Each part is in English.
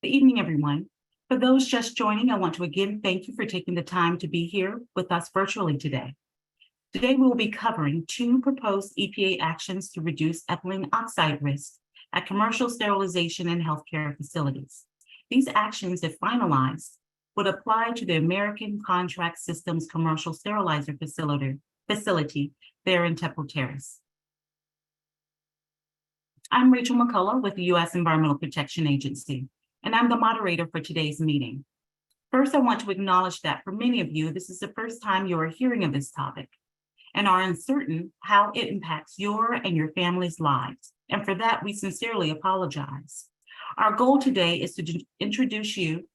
Good evening, everyone. For those just joining, I want to again thank you for taking the time to be here with us virtually today. Today, we will be covering two proposed EPA actions to reduce ethylene oxide risk at commercial sterilization and healthcare facilities. These actions, if finalized, would apply to the American Contract Systems Commercial Sterilizer facility there in Terrace. I'm Rachel McCullough with the U.S. Environmental Protection Agency, and I'm the moderator for today's meeting. First, I want to acknowledge that for many of you, this is the first time you are hearing of this topic and are uncertain how it impacts your and your family's lives. And for that, we sincerely apologize. Our goal today is to introduce you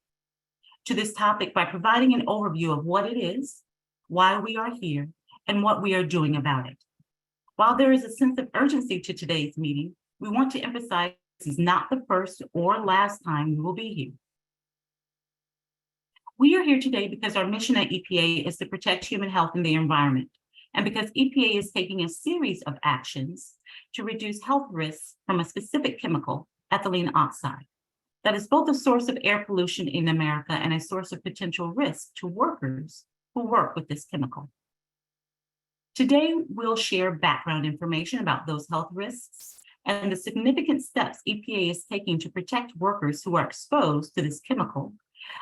to this topic by providing an overview of what it is, why we are here, and what we are doing about it. While there is a sense of urgency to today's meeting, we want to emphasize this is not the first or last time we will be here. We are here today because our mission at EPA is to protect human health and the environment, and because EPA is taking a series of actions to reduce health risks from a specific chemical, ethylene oxide, that is both a source of air pollution in America and a source of potential risk to workers who work with this chemical. Today, we'll share background information about those health risks and the significant steps EPA is taking to protect workers who are exposed to this chemical,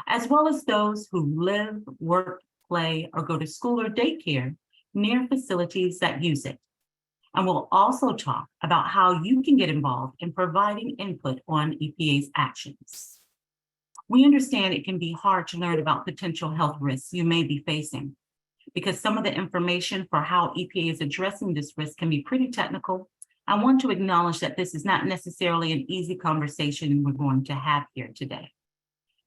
as well as those who live, work, play, or go to school or daycare near facilities that use it. And we'll also talk about how you can get involved in providing input on EPA's actions. We understand it can be hard to learn about potential health risks you may be facing, because some of the information for how EPA is addressing this risk can be pretty technical. I want to acknowledge that this is not necessarily an easy conversation we're going to have here today.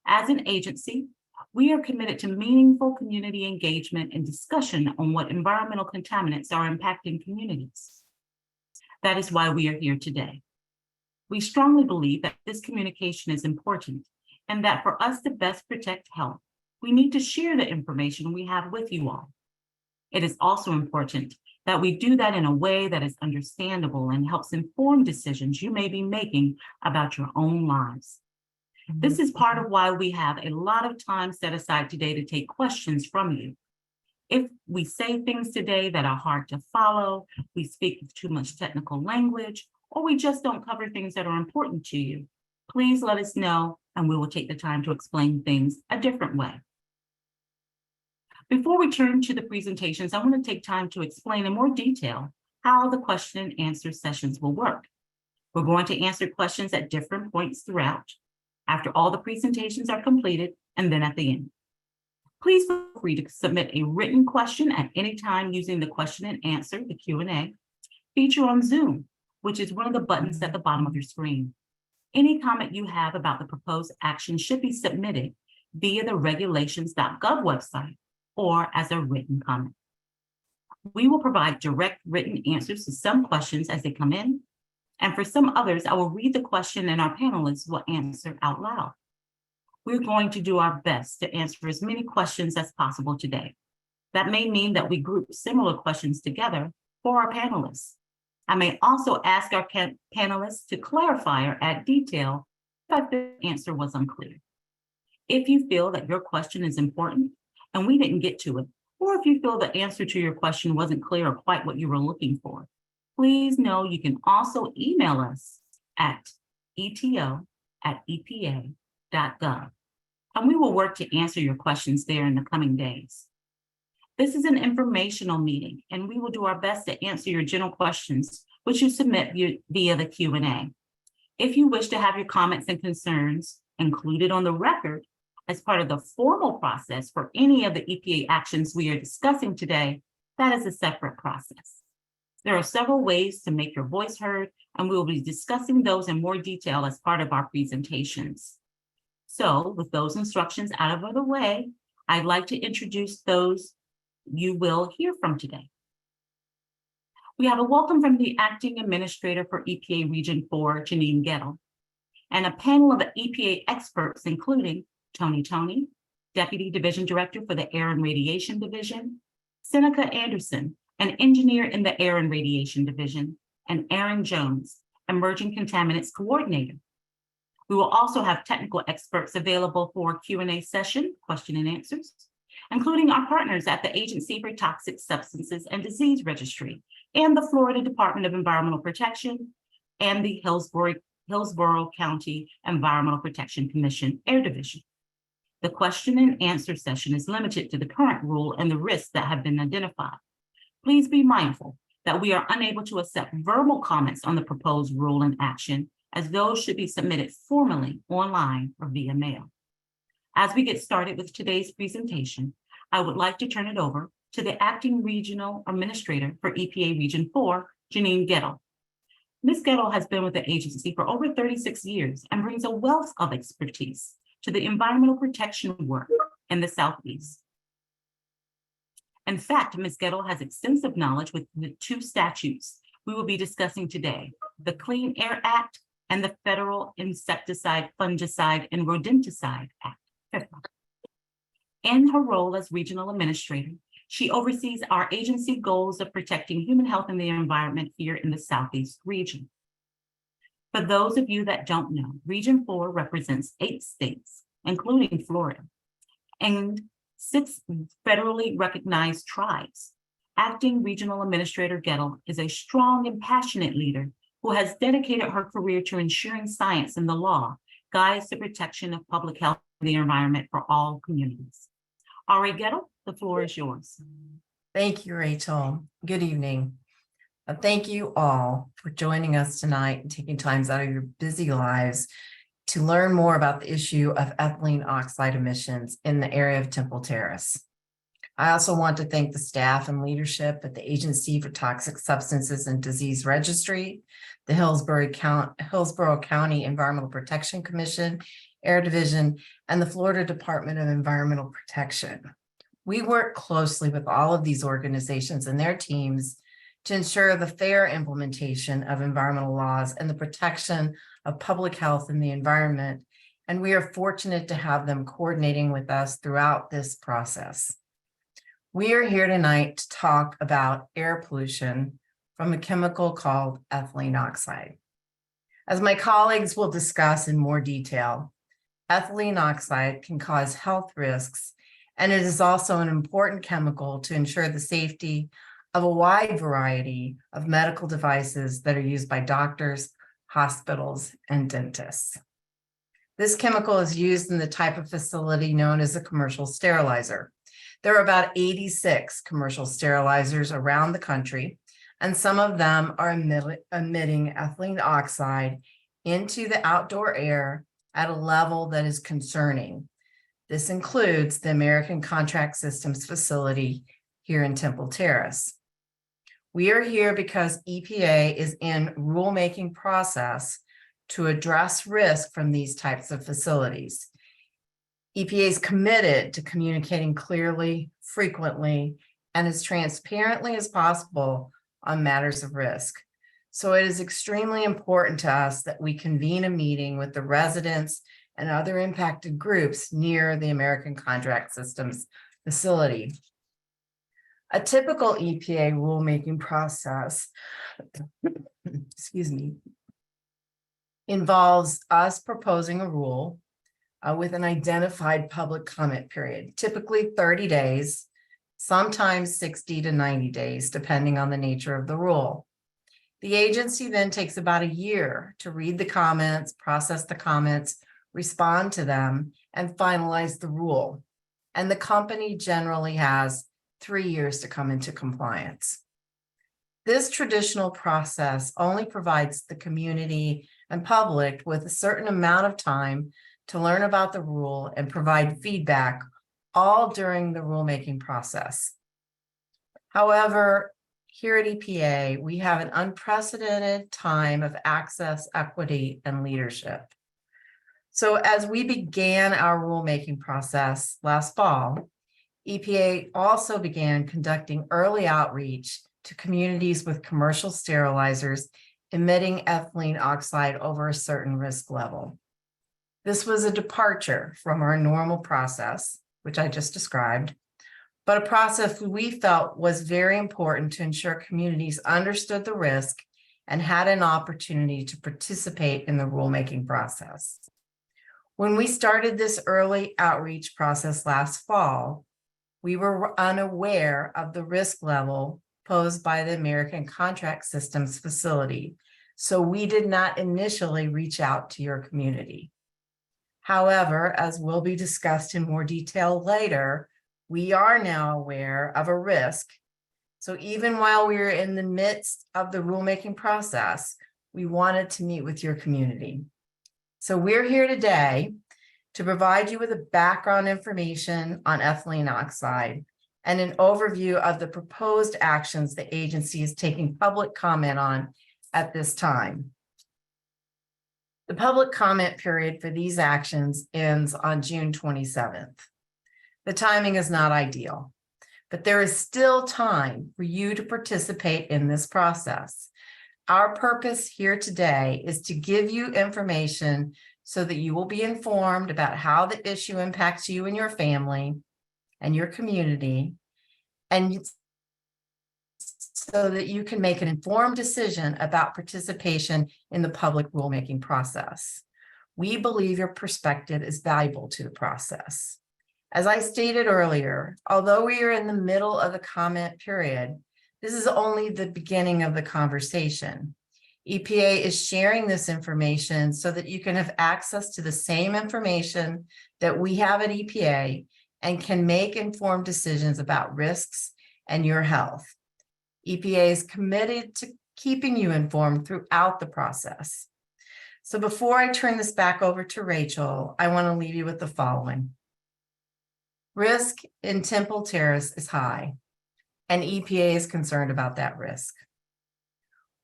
As an agency, we are committed to meaningful community engagement and discussion on what environmental contaminants are impacting communities. That is why we are here today. We strongly believe that this communication is important and that for us to best protect health, we need to share the information we have with you all. It is also important that we do that in a way that is understandable and helps inform decisions you may be making about your own lives. This is part of why we have a lot of time set aside today to take questions from you. If we say things today that are hard to follow, we speak with too much technical language, or we just don't cover things that are important to you, please let us know and we will take the time to explain things a different way. Before we turn to the presentations, I want to take time to explain in more detail how the question and answer sessions will work. We're going to answer questions at different points throughout, after all the presentations are completed, and then at the end. Please feel free to submit a written question at any time using the question and answer, the Q&A, feature on Zoom, which is one of the buttons at the bottom of your screen. Any comment you have about the proposed action should be submitted via the regulations.gov website or as a written comment. We will provide direct written answers to some questions as they come in, and for some others, I will read the question and our panelists will answer out loud. We're going to do our best to answer as many questions as possible today. That may mean that we group similar questions together for our panelists. I may also ask our panelists to clarify or add detail if the answer was unclear. If you feel that your question is important and we didn't get to it, or if you feel the answer to your question wasn't clear or quite what you were looking for, please know you can also email us at ETO@EPA.gov, and we will work to answer your questions there in the coming days. This is an informational meeting, and we will do our best to answer your general questions, which you submit via the Q&A. If you wish to have your comments and concerns included on the record as part of the formal process for any of the EPA actions we are discussing today, that is a separate process. There are several ways to make your voice heard, and we will be discussing those in more detail as part of our presentations. So with those instructions out of the way, I'd like to introduce those you will hear from today. We have a welcome from the Acting Administrator for EPA Region 4, Janine Gettle, and a panel of EPA experts, including Tony, Deputy Division Director for the Air and Radiation Division, Seneca Anderson, an engineer in the Air and Radiation Division, and Aaron Jones, Emerging Contaminants Coordinator. We will also have technical experts available for Q&A session, question and answers, including our partners at the Agency for Toxic Substances and Disease Registry and the Florida Department of Environmental Protection and the Hillsborough County Environmental Protection Commission Air Division. The question and answer session is limited to the current rule and the risks that have been identified. Please be mindful that we are unable to accept verbal comments on the proposed rule and action, as those should be submitted formally online or via mail. As we get started with today's presentation, I would like to turn it over to the Acting Regional Administrator for EPA Region 4, Janine Gettle. Ms. Gettle has been with the agency for over 36 years and brings a wealth of expertise to the environmental protection work in the Southeast. In fact, Ms. Gettle has extensive knowledge with the two statutes we will be discussing today, the Clean Air Act and the Federal Insecticide, Fungicide, and Rodenticide Act, FIFRA. In her role as regional administrator, she oversees our agency goals of protecting human health and the environment here in the Southeast region. For those of you that don't know, Region 4 represents 8 states, including Florida, and 6 federally recognized tribes. Acting Regional Administrator Gettle is a strong and passionate leader who has dedicated her career to ensuring science and the law guides the protection of public health and the environment for all communities. R.A. Gettle, the floor is yours. Thank you, Rachel. Good evening. Thank you all for joining us tonight and taking time out of your busy lives to learn more about the issue of ethylene oxide emissions in the area of Temple Terrace. I also want to thank the staff and leadership at the Agency for Toxic Substances and Disease Registry, the Hillsborough County Environmental Protection Commission, Air Division, and the Florida Department of Environmental Protection. We work closely with all of these organizations and their teams to ensure the fair implementation of environmental laws and the protection of public health and the environment, and we are fortunate to have them coordinating with us throughout this process. We are here tonight to talk about air pollution from a chemical called ethylene oxide. As my colleagues will discuss in more detail, ethylene oxide can cause health risks, and it is also an important chemical to ensure the safety of a wide variety of medical devices that are used by doctors, hospitals, and dentists. This chemical is used in the type of facility known as a commercial sterilizer. There are about 86 commercial sterilizers around the country, and some of them are emitting ethylene oxide into the outdoor air at a level that is concerning. This includes the American Contract Systems facility here in Temple Terrace. We are here because EPA is in rulemaking process to address risk from these types of facilities. EPA is committed to communicating clearly, frequently, and as transparently as possible on matters of risk. So it is extremely important to us that we convene a meeting with the residents and other impacted groups near the American Contract Systems facility. A typical EPA rulemaking process, involves us proposing a rule with an identified public comment period, typically 30 days, sometimes 60 to 90 days, depending on the nature of the rule. The agency then takes about a year to read the comments, process the comments, respond to them, and finalize the rule. And the company generally has 3 years to come into compliance. This traditional process only provides the community and public with a certain amount of time to learn about the rule and provide feedback, all during the rulemaking process. However, here at EPA, we have an unprecedented time of access, equity, and leadership. So as we began our rulemaking process last fall, EPA also began conducting early outreach to communities with commercial sterilizers emitting ethylene oxide over a certain risk level. This was a departure from our normal process, which I just described, but a process we felt was very important to ensure communities understood the risk and had an opportunity to participate in the rulemaking process. When we started this early outreach process last fall, we were unaware of the risk level posed by the American Contract Systems facility, so we did not initially reach out to your community. However, as will be discussed in more detail later, we are now aware of a risk. So even while we are in the midst of the rulemaking process, we wanted to meet with your community. So we're here today to provide you with a background information on ethylene oxide and an overview of the proposed actions the agency is taking public comment on at this time. The public comment period for these actions ends on June 27th. The timing is not ideal, but there is still time for you to participate in this process. Our purpose here today is to give you information so that you will be informed about how the issue impacts you and your family and your community, and so that you can make an informed decision about participation in the public rulemaking process. We believe your perspective is valuable to the process. As I stated earlier, although we are in the middle of the comment period, this is only the beginning of the conversation. EPA is sharing this information so that you can have access to the same information that we have at EPA and can make informed decisions about risks and your health. EPA is committed to keeping you informed throughout the process. So before I turn this back over to Rachel, I want to leave you with the following. Risk in Temple Terrace is high, and EPA is concerned about that risk.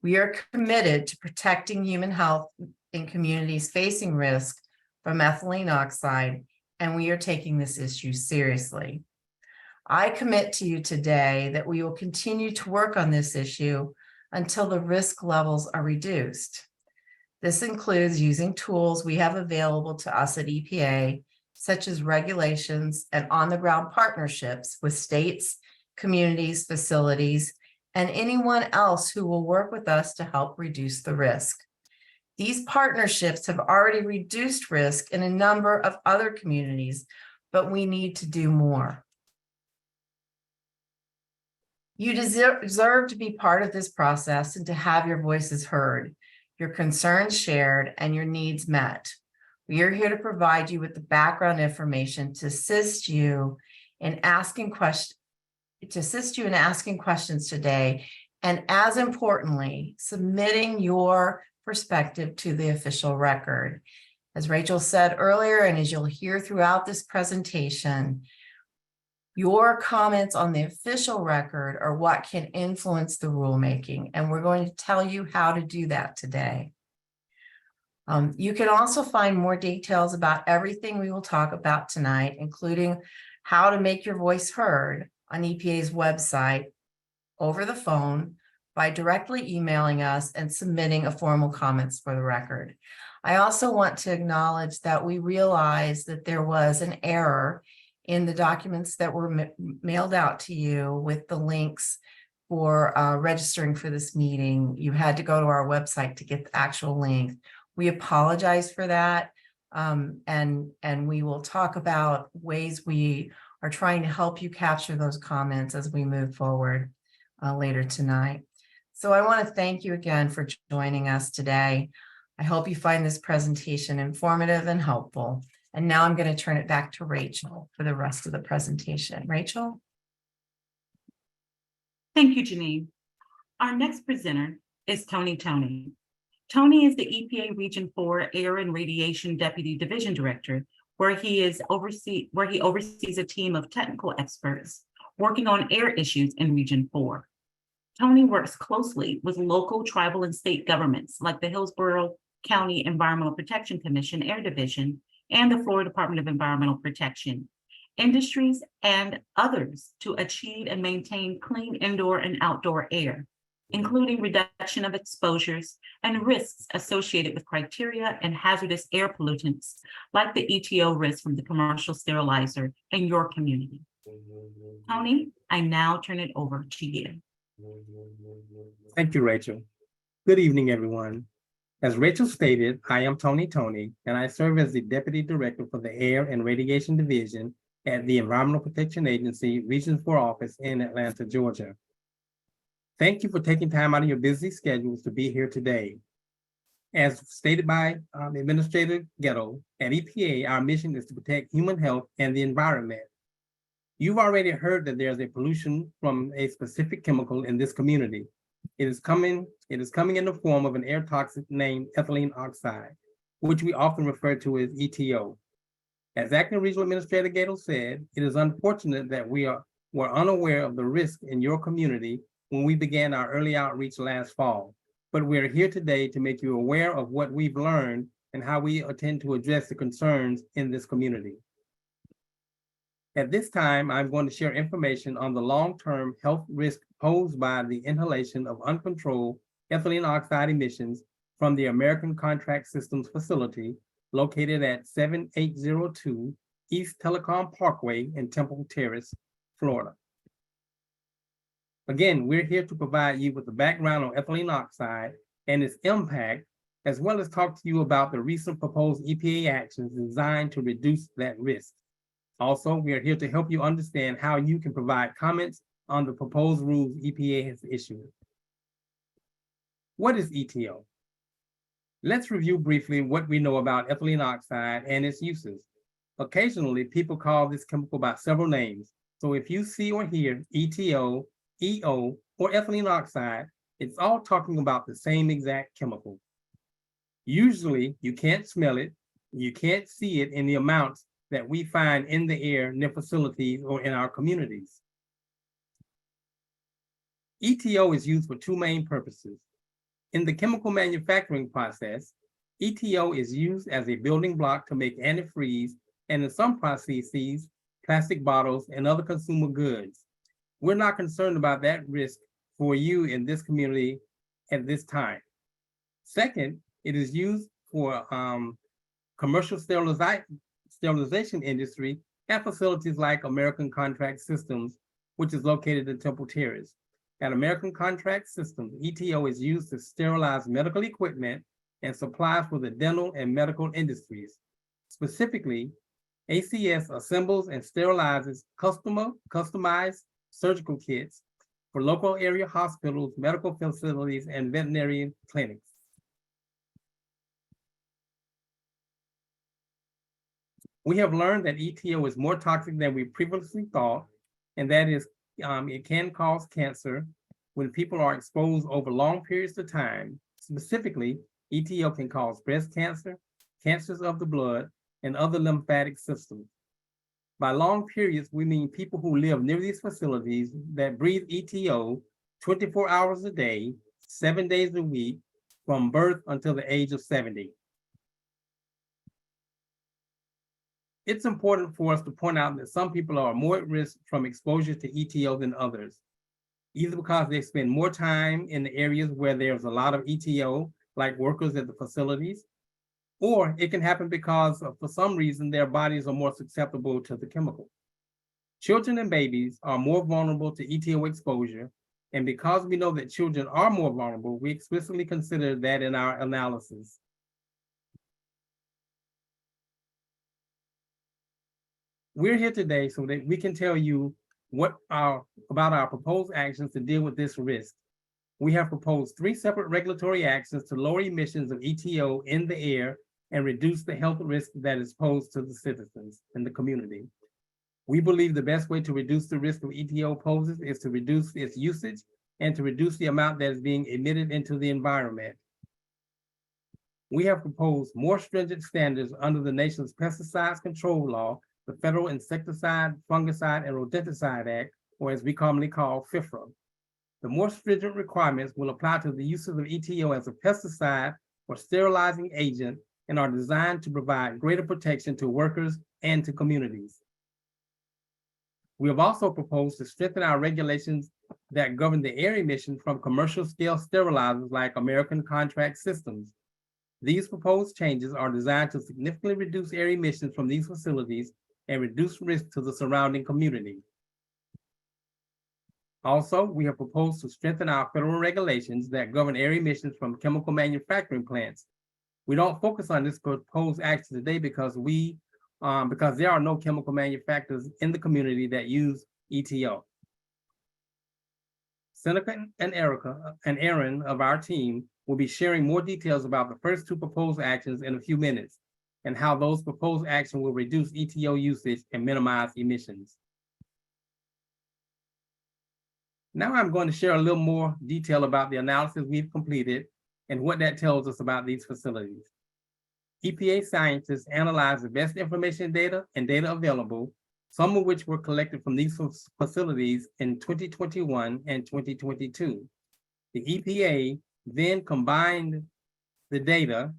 We are committed to protecting human health in communities facing risk from ethylene oxide, and we are taking this issue seriously. I commit to you today that we will continue to work on this issue until the risk levels are reduced. This includes using tools we have available to us at EPA, such as regulations and on-the-ground partnerships with states, communities, facilities, and anyone else who will work with us to help reduce the risk. These partnerships have already reduced risk in a number of other communities, but we need to do more. You deserve to be part of this process and to have your voices heard, your concerns shared, and your needs met. We are here to provide you with the background information to assist you in asking questions today, and as importantly, submitting your perspective to the official record. As Rachel said earlier, and as you'll hear throughout this presentation, your comments on the official record are what can influence the rulemaking, and we're going to tell you how to do that today. You can also find more details about everything we will talk about tonight, including how to make your voice heard on EPA's website, over the phone, by directly emailing us and submitting a formal comments for the record. I also want to acknowledge that we realized that there was an error in the documents that were mailed out to you with the links for registering for this meeting. You had to go to our website to get the actual link. We apologize for that, and we will talk about ways we are trying to help you capture those comments as we move forward later tonight. So I want to thank you again for joining us today. I hope you find this presentation informative and helpful. And now I'm going to turn it back to Rachel for the rest of the presentation. Rachel? Thank you, Janine. Our next presenter is Tony Tony. Tony is the EPA Region 4 Air and Radiation Deputy Division Director, where he oversees a team of technical experts working on air issues in Region 4. Tony works closely with local, tribal, and state governments like the Hillsborough County Environmental Protection Commission Air Division and the Florida Department of Environmental Protection, industries, and others to achieve and maintain clean indoor and outdoor air, including reduction of exposures and risks associated with criteria and hazardous air pollutants like the EtO risk from the commercial sterilizer in your community. Tony, I now turn it over to you. Thank you, Rachel. Good evening, everyone. As Rachel stated, I am Tony, and I serve as the Deputy Director for the Air and Radiation Division at the Environmental Protection Agency, Region 4 office in Atlanta, Georgia. Thank you for taking time out of your busy schedules to be here today. As stated by Administrator Ghetto, at EPA, our mission is to protect human health and the environment. You've already heard that there's a pollution from a specific chemical in this community. It is coming in the form of an air toxic named ethylene oxide, which we often refer to as EtO. As Acting Regional Administrator Gato said, it is unfortunate that we were unaware of the risk in your community when we began our early outreach last fall. But we're here today to make you aware of what we've learned and how we intend to address the concerns in this community. At this time, I'm going to share information on the long-term health risk posed by the inhalation of uncontrolled ethylene oxide emissions from the American Contract Systems facility located at 7802 East Telecom Parkway in Temple Terrace, Florida. Again, we're here to provide you with the background on ethylene oxide and its impact, as well as talk to you about the recent proposed EPA actions designed to reduce that risk. Also, we are here to help you understand how you can provide comments on the proposed rules EPA has issued. What is EtO? Let's review briefly what we know about ethylene oxide and its uses. Occasionally, people call this chemical by several names. So if you see or hear EtO, EO, or ethylene oxide, it's all talking about the same exact chemical. Usually, you can't smell it, you can't see it in the amounts that we find in the air near facilities or in our communities. EtO is used for two main purposes. In the chemical manufacturing process, EtO is used as a building block to make antifreeze, and in some processes, plastic bottles and other consumer goods. We're not concerned about that risk for you in this community at this time. Second, it is used for commercial sterilization industry at facilities like American Contract Systems, which is located in Temple Terrace. At American Contract Systems, EtO is used to sterilize medical equipment and supplies for the dental and medical industries. Specifically, ACS assembles and sterilizes customized surgical kits for local area hospitals, medical facilities, and veterinary clinics. We have learned that EtO is more toxic than we previously thought, and that is it can cause cancer when people are exposed over long periods of time. Specifically, EtO can cause breast cancer, cancers of the blood, and other lymphatic systems. By long periods, we mean people who live near these facilities that breathe EtO 24 hours a day, 7 days a week, from birth until the age of 70. It's important for us to point out that some people are more at risk from exposure to EtO than others, either because they spend more time in the areas where there's a lot of EtO, like workers at the facilities, or it can happen because for some reason their bodies are more susceptible to the chemical. Children and babies are more vulnerable to EtO exposure, and because we know that children are more vulnerable, we explicitly consider that in our analysis. We're here today so that we can tell you about our proposed actions to deal with this risk. We have proposed 3 separate regulatory actions to lower emissions of EtO in the air and reduce the health risk that is posed to the citizens in the community. We believe the best way to reduce the risk of EtO poses is to reduce its usage and to reduce the amount that is being emitted into the environment. We have proposed more stringent standards under the nation's pesticides control law, the Federal Insecticide, Fungicide, and Rodenticide Act, or as we commonly call FIFRA. The more stringent requirements will apply to the uses of EtO as a pesticide or sterilizing agent and are designed to provide greater protection to workers and to communities. We have also proposed to strengthen our regulations that govern the air emissions from commercial scale sterilizers like American Contract Systems. These proposed changes are designed to significantly reduce air emissions from these facilities and reduce risk to the surrounding community. Also, we have proposed to strengthen our federal regulations that govern air emissions from chemical manufacturing plants. We don't focus on this proposed action today because because there are no chemical manufacturers in the community that use EtO. Seneca and Erica and Aaron of our team will be sharing more details about the first two proposed actions in a few minutes and how those proposed actions will reduce EtO usage and minimize emissions. Now I'm going to share a little more detail about the analysis we've completed and what that tells us about these facilities. EPA scientists analyzed the best information data and data available, some of which were collected from these facilities in 2021 and 2022. The EPA then combined the data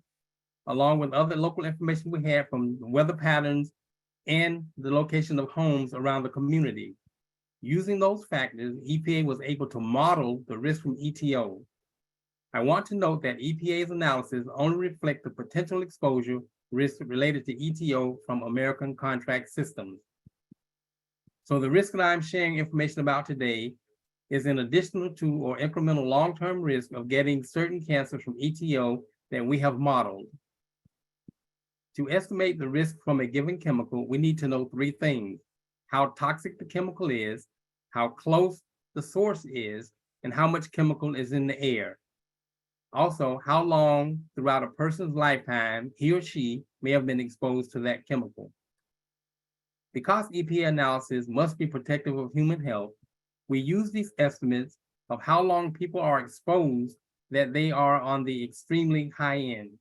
along with other local information we had from weather patterns and the location of homes around the community. Using those factors, EPA was able to model the risk from EtO. I want to note that EPA's analysis only reflects the potential exposure risk related to EtO from American contract systems. So the risk that I'm sharing information about today is in addition to or incremental long-term risk of getting certain cancers from EtO that we have modeled. To estimate the risk from a given chemical, we need to know three things: how toxic the chemical is, how close the source is, and how much chemical is in the air. Also, how long throughout a person's lifetime he or she may have been exposed to that chemical. Because EPA analysis must be protective of human health, we use these estimates of how long people are exposed that they are on the extremely high end.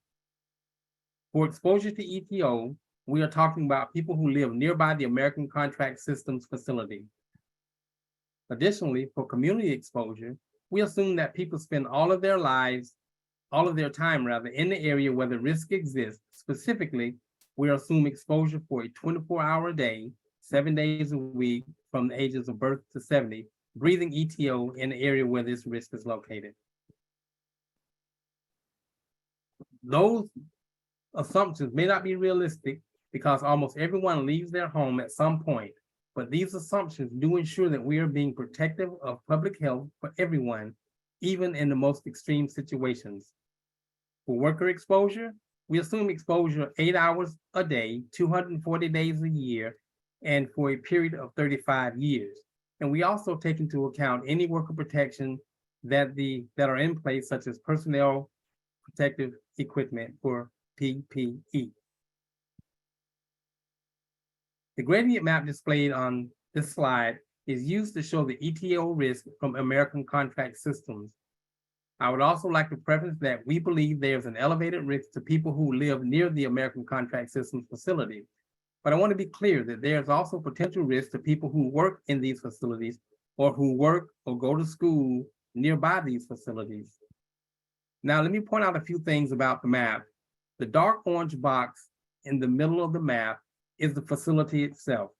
For exposure to EtO, we are talking about people who live nearby the American Contract Systems facility. Additionally, for community exposure, we assume that people spend all of their time in the area where the risk exists. Specifically, we assume exposure for a 24-hour day, 7 days a week from the ages of birth to 70, breathing EtO in the area where this risk is located. Those assumptions may not be realistic because almost everyone leaves their home at some point, but these assumptions do ensure that we are being protective of public health for everyone, even in the most extreme situations. For worker exposure, we assume exposure 8 hours a day, 240 days a year, and for a period of 35 years. And we also take into account any worker protection that are in place, such as personnel protective equipment for PPE. The gradient map displayed on this slide is used to show the EtO risk from American contract systems. I would also like to preface that we believe there's an elevated risk to people who live near the American Contract Systems facility. But I want to be clear that there's also potential risk to people who work in these facilities or who work or go to school nearby these facilities. Now, let me point out a few things about the map. The dark orange box in the middle of the map is the facility itself.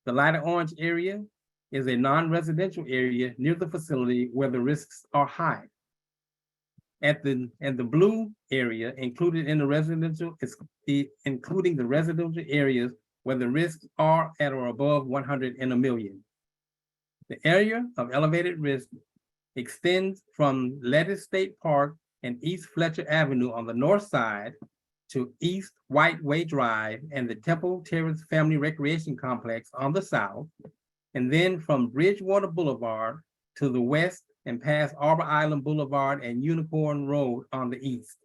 The lighter orange area is a non-residential area near the facility where the risks are high. And the blue area included in the residential is including the residential areas where the risks are at or above 100 in a million. The area of elevated risk extends from Lettuce State Park and East Fletcher Avenue on the north side to East White Way Drive and the Temple Terrace Family Recreation Complex on the south, and then from Bridgewater Boulevard to the west and past Arbor Island Boulevard and Unicorn Road on the east.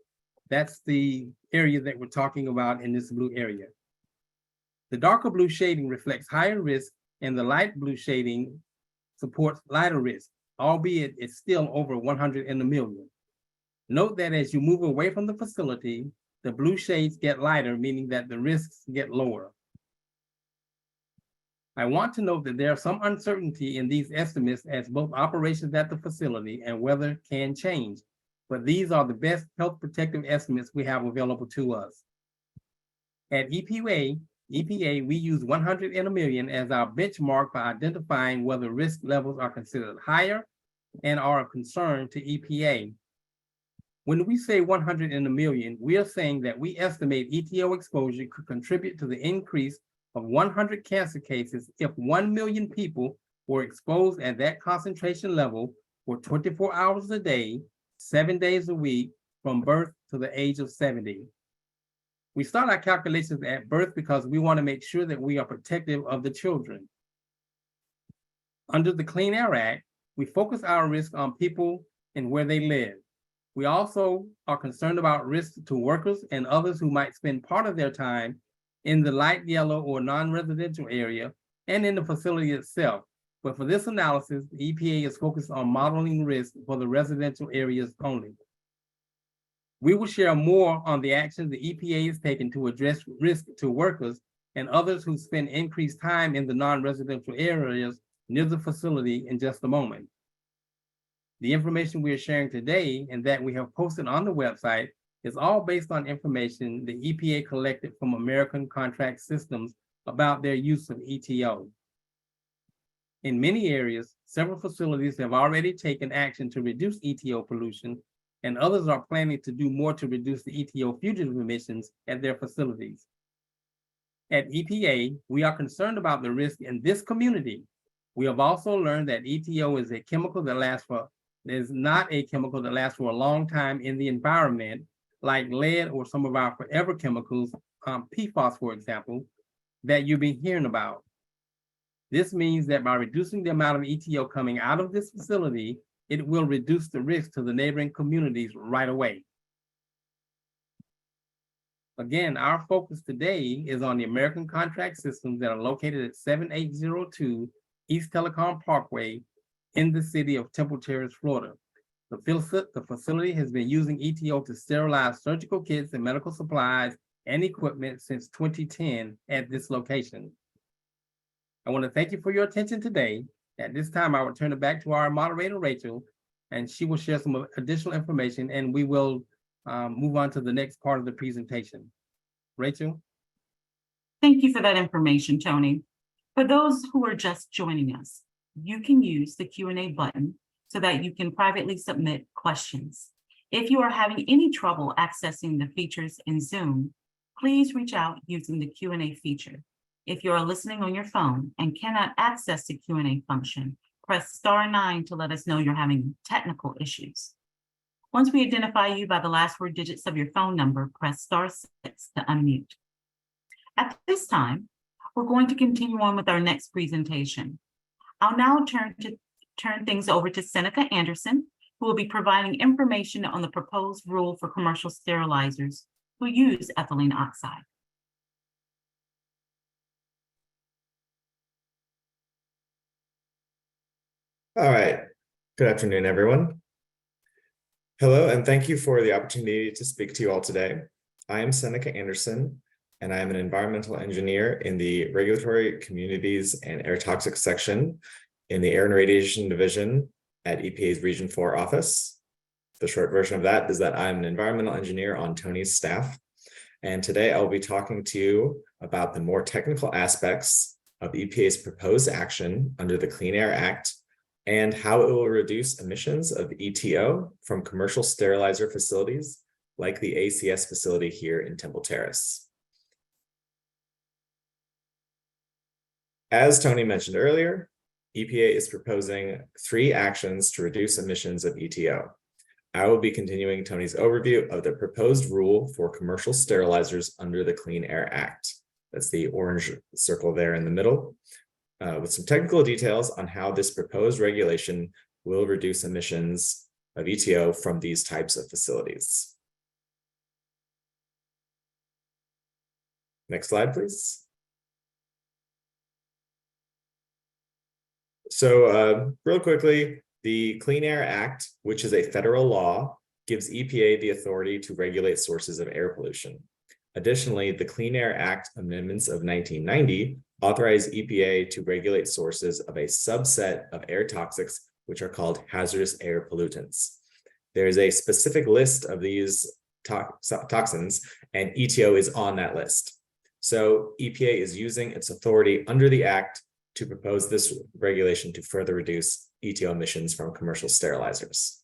That's the area that we're talking about in this blue area. The darker blue shading reflects higher risk and the light blue shading supports lighter risk, albeit it's still over 100 in a million. Note that as you move away from the facility, the blue shades get lighter, meaning that the risks get lower. I want to note that there's some uncertainty in these estimates as both operations at the facility and weather can change, but these are the best health protective estimates we have available to us. At EPA, we use 100 in a million as our benchmark for identifying whether risk levels are considered higher and are of concern to EPA. When we say 100 in a million, we are saying that we estimate EtO exposure could contribute to the increase of 100 cancer cases if 1 million people were exposed at that concentration level for 24 hours a day, 7 days a week, from birth to the age of 70. We start our calculations at birth because we want to make sure that we are protective of the children. Under the Clean Air Act, we focus our risk on people and where they live. We also are concerned about risks to workers and others who might spend part of their time in the light yellow or non-residential area and in the facility itself. But for this analysis, the EPA is focused on modeling risk for the residential areas only. We will share more on the actions the EPA is taking to address risk to workers and others who spend increased time in the non-residential areas near the facility in just a moment. The information we are sharing today and that we have posted on the website is all based on information the EPA collected from American Contract Systems about their use of EtO. In many areas, several facilities have already taken action to reduce EtO pollution, and others are planning to do more to reduce the EtO fugitive emissions at their facilities. At EPA, we are concerned about the risk in this community. We have also learned that EtO is not a chemical that lasts for a long time in the environment, like lead or some of our forever chemicals, PFAS, for example, that you've been hearing about. This means that by reducing the amount of EtO coming out of this facility, it will reduce the risk to the neighboring communities right away. Again, our focus today is on the American Contract Systems that are located at 7802 East Telecom Parkway in the city of Temple Terrace, Florida. The facility has been using EtO to sterilize surgical kits and medical supplies and equipment since 2010 at this location. I want to thank you for your attention today. At this time, I will turn it back to our moderator, Rachel, and she will share some additional information, and we will move on to the next part of the presentation. Rachel? Thank you for that information, Tony. For those who are just joining us, you can use the Q&A button so that you can privately submit questions. If you are having any trouble accessing the features in Zoom, please reach out using the Q&A feature. If you are listening on your phone and cannot access the Q&A function, press *9 to let us know you're having technical issues. Once we identify you by the last 4 digits of your phone number, press *6 to unmute. At this time, we're going to continue on with our next presentation. I'll now turn things over to Seneca Anderson, who will be providing information on the proposed rule for commercial sterilizers who use ethylene oxide. All right. Good afternoon, everyone. Hello, and thank you for the opportunity to speak to you all today. I am Seneca Anderson, and I am an environmental engineer in the Regulatory Communities and Air Toxics section in the Air and Radiation Division at EPA's Region 4 office. The short version of that is that I'm an environmental engineer on Tony's staff. And today I'll be talking to you about the more technical aspects of EPA's proposed action under the Clean Air Act and how it will reduce emissions of EtO from commercial sterilizer facilities like the ACS facility here in Temple Terrace. As Tony mentioned earlier, EPA is proposing 3 actions to reduce emissions of EtO. I will be continuing Tony's overview of the proposed rule for commercial sterilizers under the Clean Air Act. That's the orange circle there in the middle. With some technical details on how this proposed regulation will reduce emissions of EtO from these types of facilities. Next slide, please. So real quickly, the Clean Air Act, which is a federal law, gives EPA the authority to regulate sources of air pollution. Additionally, the Clean Air Act amendments of 1990 authorize EPA to regulate sources of a subset of air toxics, which are called hazardous air pollutants. There is a specific list of these toxins, and EtO is on that list. So EPA is using its authority under the Act to propose this regulation to further reduce EtO emissions from commercial sterilizers.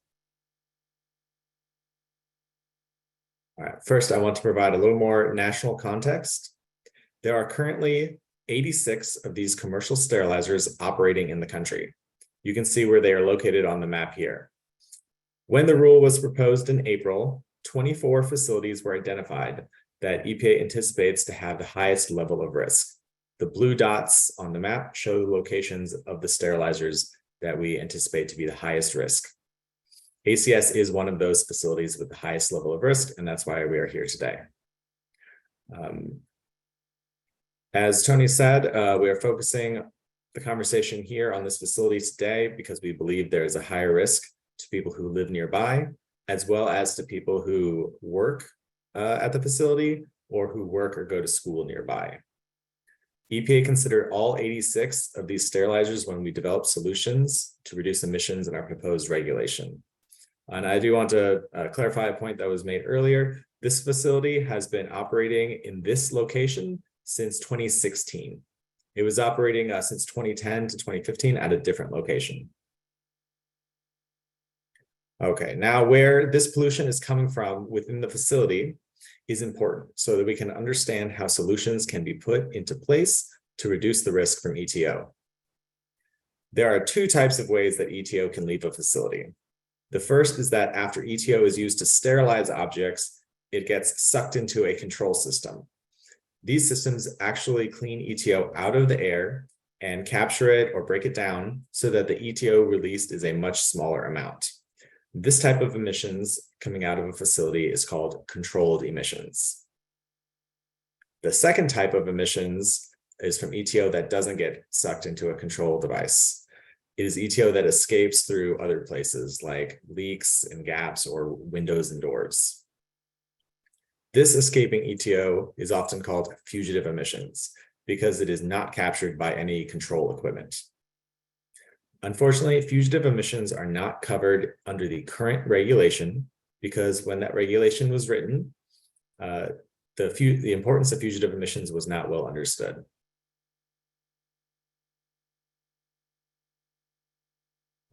All right, first, I want to provide a little more national context. There are currently 86 of these commercial sterilizers operating in the country. You can see where they are located on the map here. When the rule was proposed in April, 24 facilities were identified that EPA anticipates to have the highest level of risk. The blue dots on the map show the locations of the sterilizers that we anticipate to be the highest risk. ACS is one of those facilities with the highest level of risk, and that's why we are here today. As Tony said, we are focusing the conversation here on this facility today because we believe there is a higher risk to people who live nearby, as well as to people who work at the facility or who work or go to school nearby. EPA considered all 86 of these sterilizers when we developed solutions to reduce emissions in our proposed regulation. And I do want to clarify a point that was made earlier. This facility has been operating in this location since 2016. It was operating since 2010 to 2015 at a different location. Okay, now where this pollution is coming from within the facility is important so that we can understand how solutions can be put into place to reduce the risk from ETO. There are two types of ways that ETO can leave a facility. The first is that after ETO is used to sterilize objects, it gets sucked into a control system. These systems actually clean ETO out of the air and capture it or break it down so that the ETO released is a much smaller amount. This type of emissions coming out of a facility is called controlled emissions. The second type of emissions is from ETO that doesn't get sucked into a control device. It is ETO that escapes through other places like leaks and gaps or windows and doors. This escaping ETO is often called fugitive emissions because it is not captured by any control equipment. Unfortunately, fugitive emissions are not covered under the current regulation because when that regulation was written, the importance of fugitive emissions was not well understood.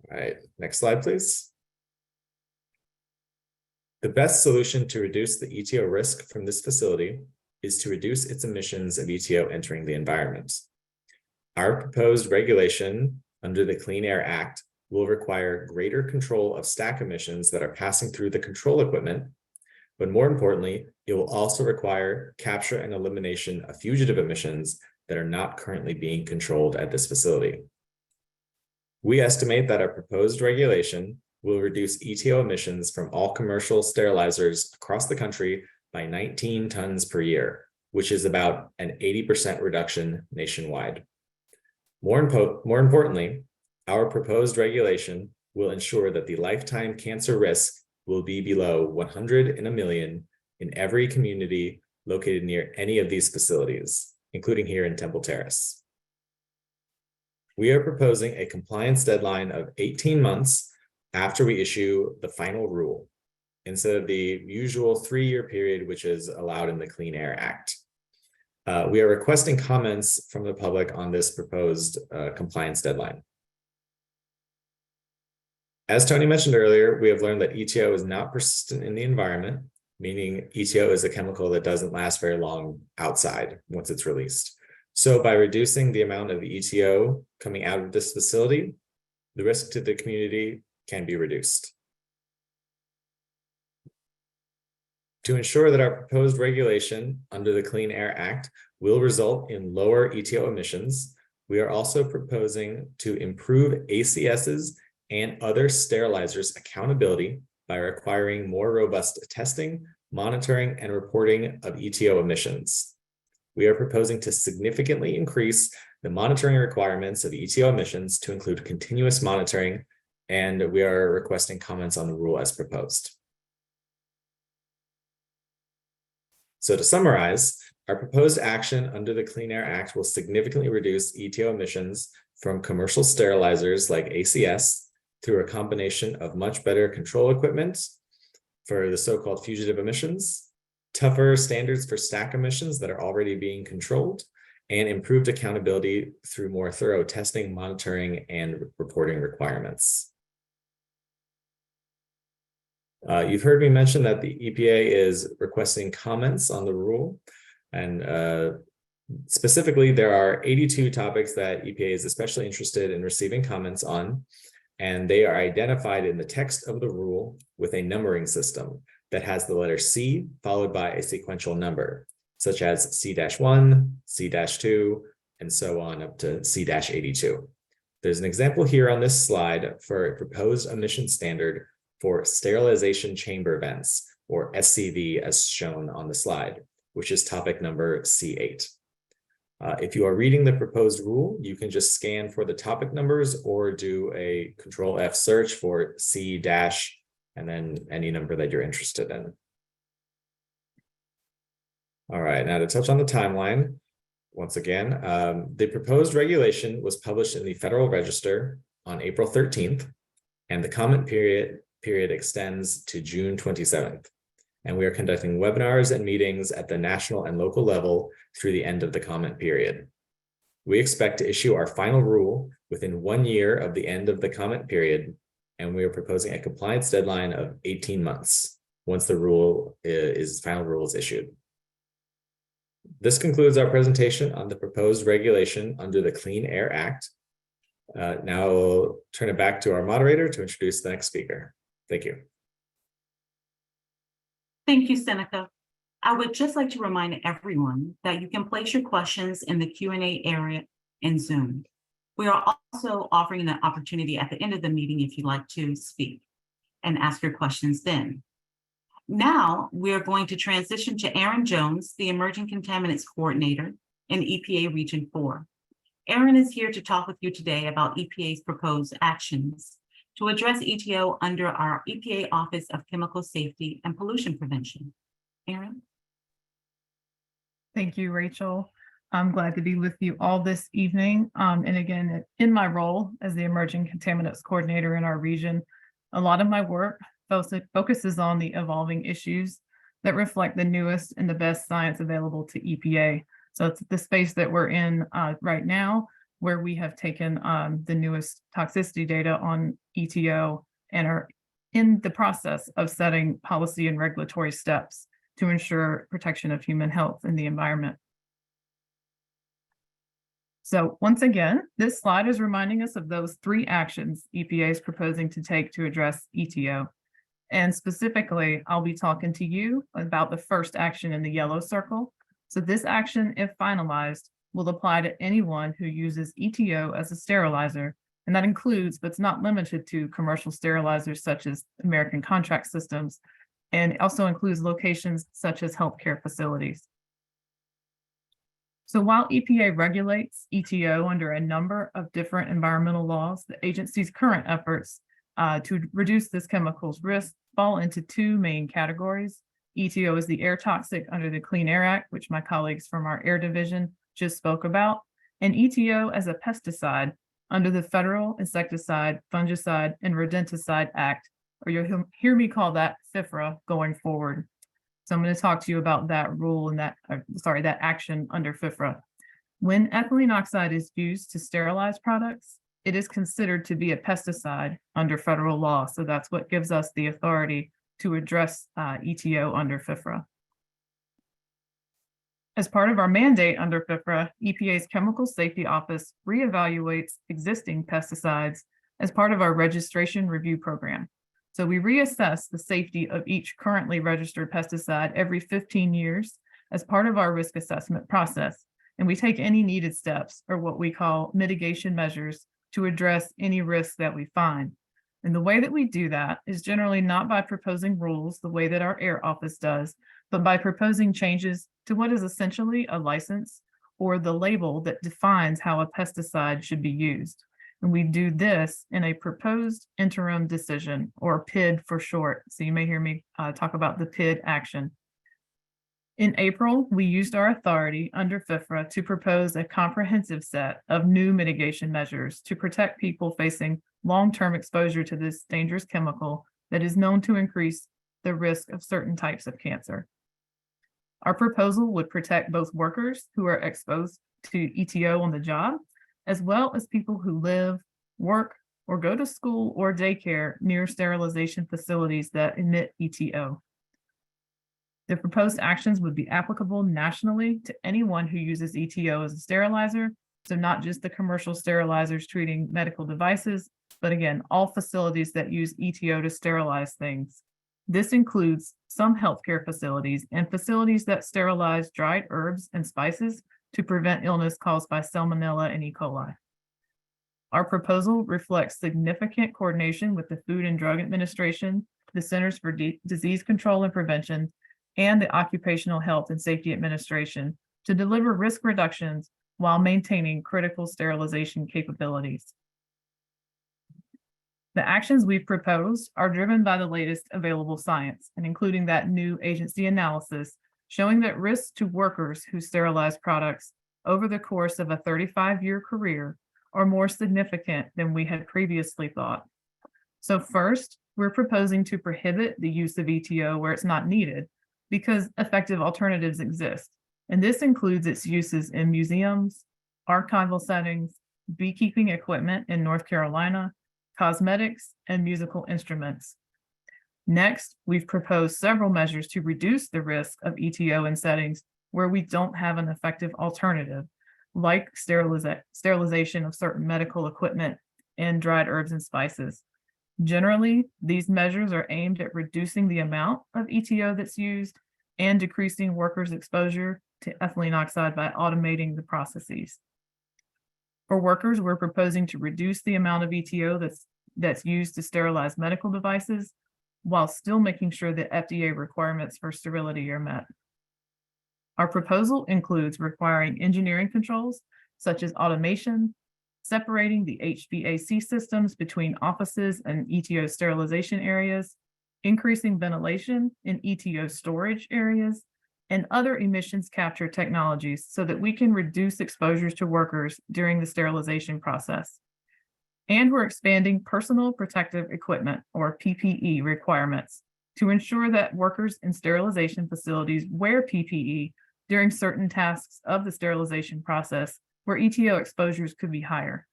All right, next slide, please. The best solution to reduce the ETO risk from this facility is to reduce its emissions of ETO entering the environment. Our proposed regulation under the Clean Air Act will require greater control of stack emissions that are passing through the control equipment, but more importantly, it will also require capture and elimination of fugitive emissions that are not currently being controlled at this facility. We estimate that our proposed regulation will reduce ETO emissions from all commercial sterilizers across the country by 19 tons per year, which is about an 80% reduction nationwide. More importantly, our proposed regulation will ensure that the lifetime cancer risk will be below 100 in a million in every community located near any of these facilities, including here in Temple Terrace. We are proposing a compliance deadline of 18 months after we issue the final rule, instead of the usual 3-year period, which is allowed in the Clean Air Act. We are requesting comments from the public on this proposed compliance deadline. As Tony mentioned earlier, we have learned that ETO is not persistent in the environment, meaning ETO is a chemical that doesn't last very long outside once it's released. So by reducing the amount of ETO coming out of this facility, the risk to the community can be reduced. To ensure that our proposed regulation under the Clean Air Act will result in lower ETO emissions, we are also proposing to improve ACS's and other sterilizers' accountability by requiring more robust testing, monitoring, and reporting of ETO emissions. We are proposing to significantly increase the monitoring requirements of ETO emissions to include continuous monitoring, and we are requesting comments on the rule as proposed. So to summarize, our proposed action under the Clean Air Act will significantly reduce ETO emissions from commercial sterilizers like ACS through a combination of much better control equipment for the so-called fugitive emissions, tougher standards for stack emissions that are already being controlled, and improved accountability through more thorough testing, monitoring, and reporting requirements. You've heard me mention that the EPA is requesting comments on the rule, and Specifically, there are 82 topics that EPA is especially interested in receiving comments on, and they are identified in the text of the rule with a numbering system that has the letter C followed by a sequential number, such as C-1, C-2, and so on up to C-82. There's an example here on this slide for a proposed emission standard for sterilization chamber vents, or SCV, as shown on the slide, which is topic number C8. If you are reading the proposed rule, you can just scan for the topic numbers or do a Control F search for C- and then any number that you're interested in. All right, now to touch on the timeline, once again, the proposed regulation was published in the Federal Register on April 13th, and the comment period extends to June 27th. And we are conducting webinars and meetings at the national and local level through the end of the comment period. We expect to issue our final rule within 1 year of the end of the comment period, and we are proposing a compliance deadline of 18 months once the final rule is issued. This concludes our presentation on the proposed regulation under the Clean Air Act. Now I'll turn it back to our moderator to introduce the next speaker. Thank you. Thank you, Seneca. I would just like to remind everyone that you can place your questions in the Q&A area in Zoom. We are also offering the opportunity at the end of the meeting if you'd like to speak and ask your questions then. Now, we're going to transition to Aaron Jones, the Emerging Contaminants Coordinator in EPA Region 4. Aaron is here to talk with you today about EPA's proposed actions to address EtO under our EPA Office of Chemical Safety and Pollution Prevention. Aaron? Thank you, Rachel. I'm glad to be with you all this evening. And again, in my role as the Emerging Contaminants Coordinator in our region, a lot of my work focuses on the evolving issues that reflect the newest and the best science available to EPA. So it's the space that we're in right now, where we have taken the newest toxicity data on EtO and are in the process of setting policy and regulatory steps to ensure protection of human health and the environment. So once again, this slide is reminding us of those 3 actions EPA is proposing to take to address EtO. And specifically, I'll be talking to you about the first action in the yellow circle. So this action, if finalized, will apply to anyone who uses EtO as a sterilizer, and that includes, but it's not limited to, commercial sterilizers such as American Contract Systems, and it also includes locations such as healthcare facilities. So while EPA regulates EtO under a number of different environmental laws, the agency's current efforts to reduce this chemical's risk fall into 2 main categories. EtO is the air toxic under the Clean Air Act, which my colleagues from our air division just spoke about, and EtO as a pesticide under the Federal Insecticide, Fungicide, and Rodenticide Act, or you'll hear me call that FIFRA going forward. So I'm going to talk to you about that rule and that action under FIFRA. When ethylene oxide is used to sterilize products, it is considered to be a pesticide under federal law. So that's what gives us the authority to address EtO under FIFRA. As part of our mandate under FIFRA, EPA's Chemical Safety Office reevaluates existing pesticides as part of our registration review program. So we reassess the safety of each currently registered pesticide every 15 years as part of our risk assessment process. And we take any needed steps, or what we call mitigation measures, to address any risks that we find. And the way that we do that is generally not by proposing rules the way that our air office does, but by proposing changes to what is essentially a license or the label that defines how a pesticide should be used. And we do this in a proposed interim decision, or PID for short. So you may hear me talk about the PID action. In April, we used our authority under FIFRA to propose a comprehensive set of new mitigation measures to protect people facing long-term exposure to this dangerous chemical that is known to increase the risk of certain types of cancer. Our proposal would protect both workers who are exposed to EtO on the job, as well as people who live, work, or go to school or daycare near sterilization facilities that emit EtO. The proposed actions would be applicable nationally to anyone who uses EtO as a sterilizer. So not just the commercial sterilizers treating medical devices, but again, all facilities that use EtO to sterilize things. This includes some healthcare facilities and facilities that sterilize dried herbs and spices to prevent illness caused by Salmonella and E. coli. Our proposal reflects significant coordination with the Food and Drug Administration, the Centers for Disease Control and Prevention, and the Occupational Health and Safety Administration to deliver risk reductions while maintaining critical sterilization capabilities. The actions we've proposed are driven by the latest available science, and including that new agency analysis showing that risks to workers who sterilize products over the course of a 35-year career are more significant than we had previously thought. So first, we're proposing to prohibit the use of EtO where it's not needed because effective alternatives exist. And this includes its uses in museums, archival settings, beekeeping equipment in North Carolina, cosmetics, and musical instruments. Next, we've proposed several measures to reduce the risk of EtO in settings where we don't have an effective alternative, like sterilization of certain medical equipment and dried herbs and spices. Generally, these measures are aimed at reducing the amount of EtO that's used and decreasing workers' exposure to ethylene oxide by automating the processes. For workers, we're proposing to reduce the amount of EtO that's used to sterilize medical devices while still making sure that FDA requirements for sterility are met. Our proposal includes requiring engineering controls such as automation, separating the HVAC systems between offices and EtO sterilization areas, increasing ventilation in EtO storage areas, and other emissions capture technologies so that we can reduce exposures to workers during the sterilization process. And we're expanding personal protective equipment, or PPE, requirements to ensure that workers in sterilization facilities wear PPE during certain tasks of the sterilization process where EtO exposures could be higher.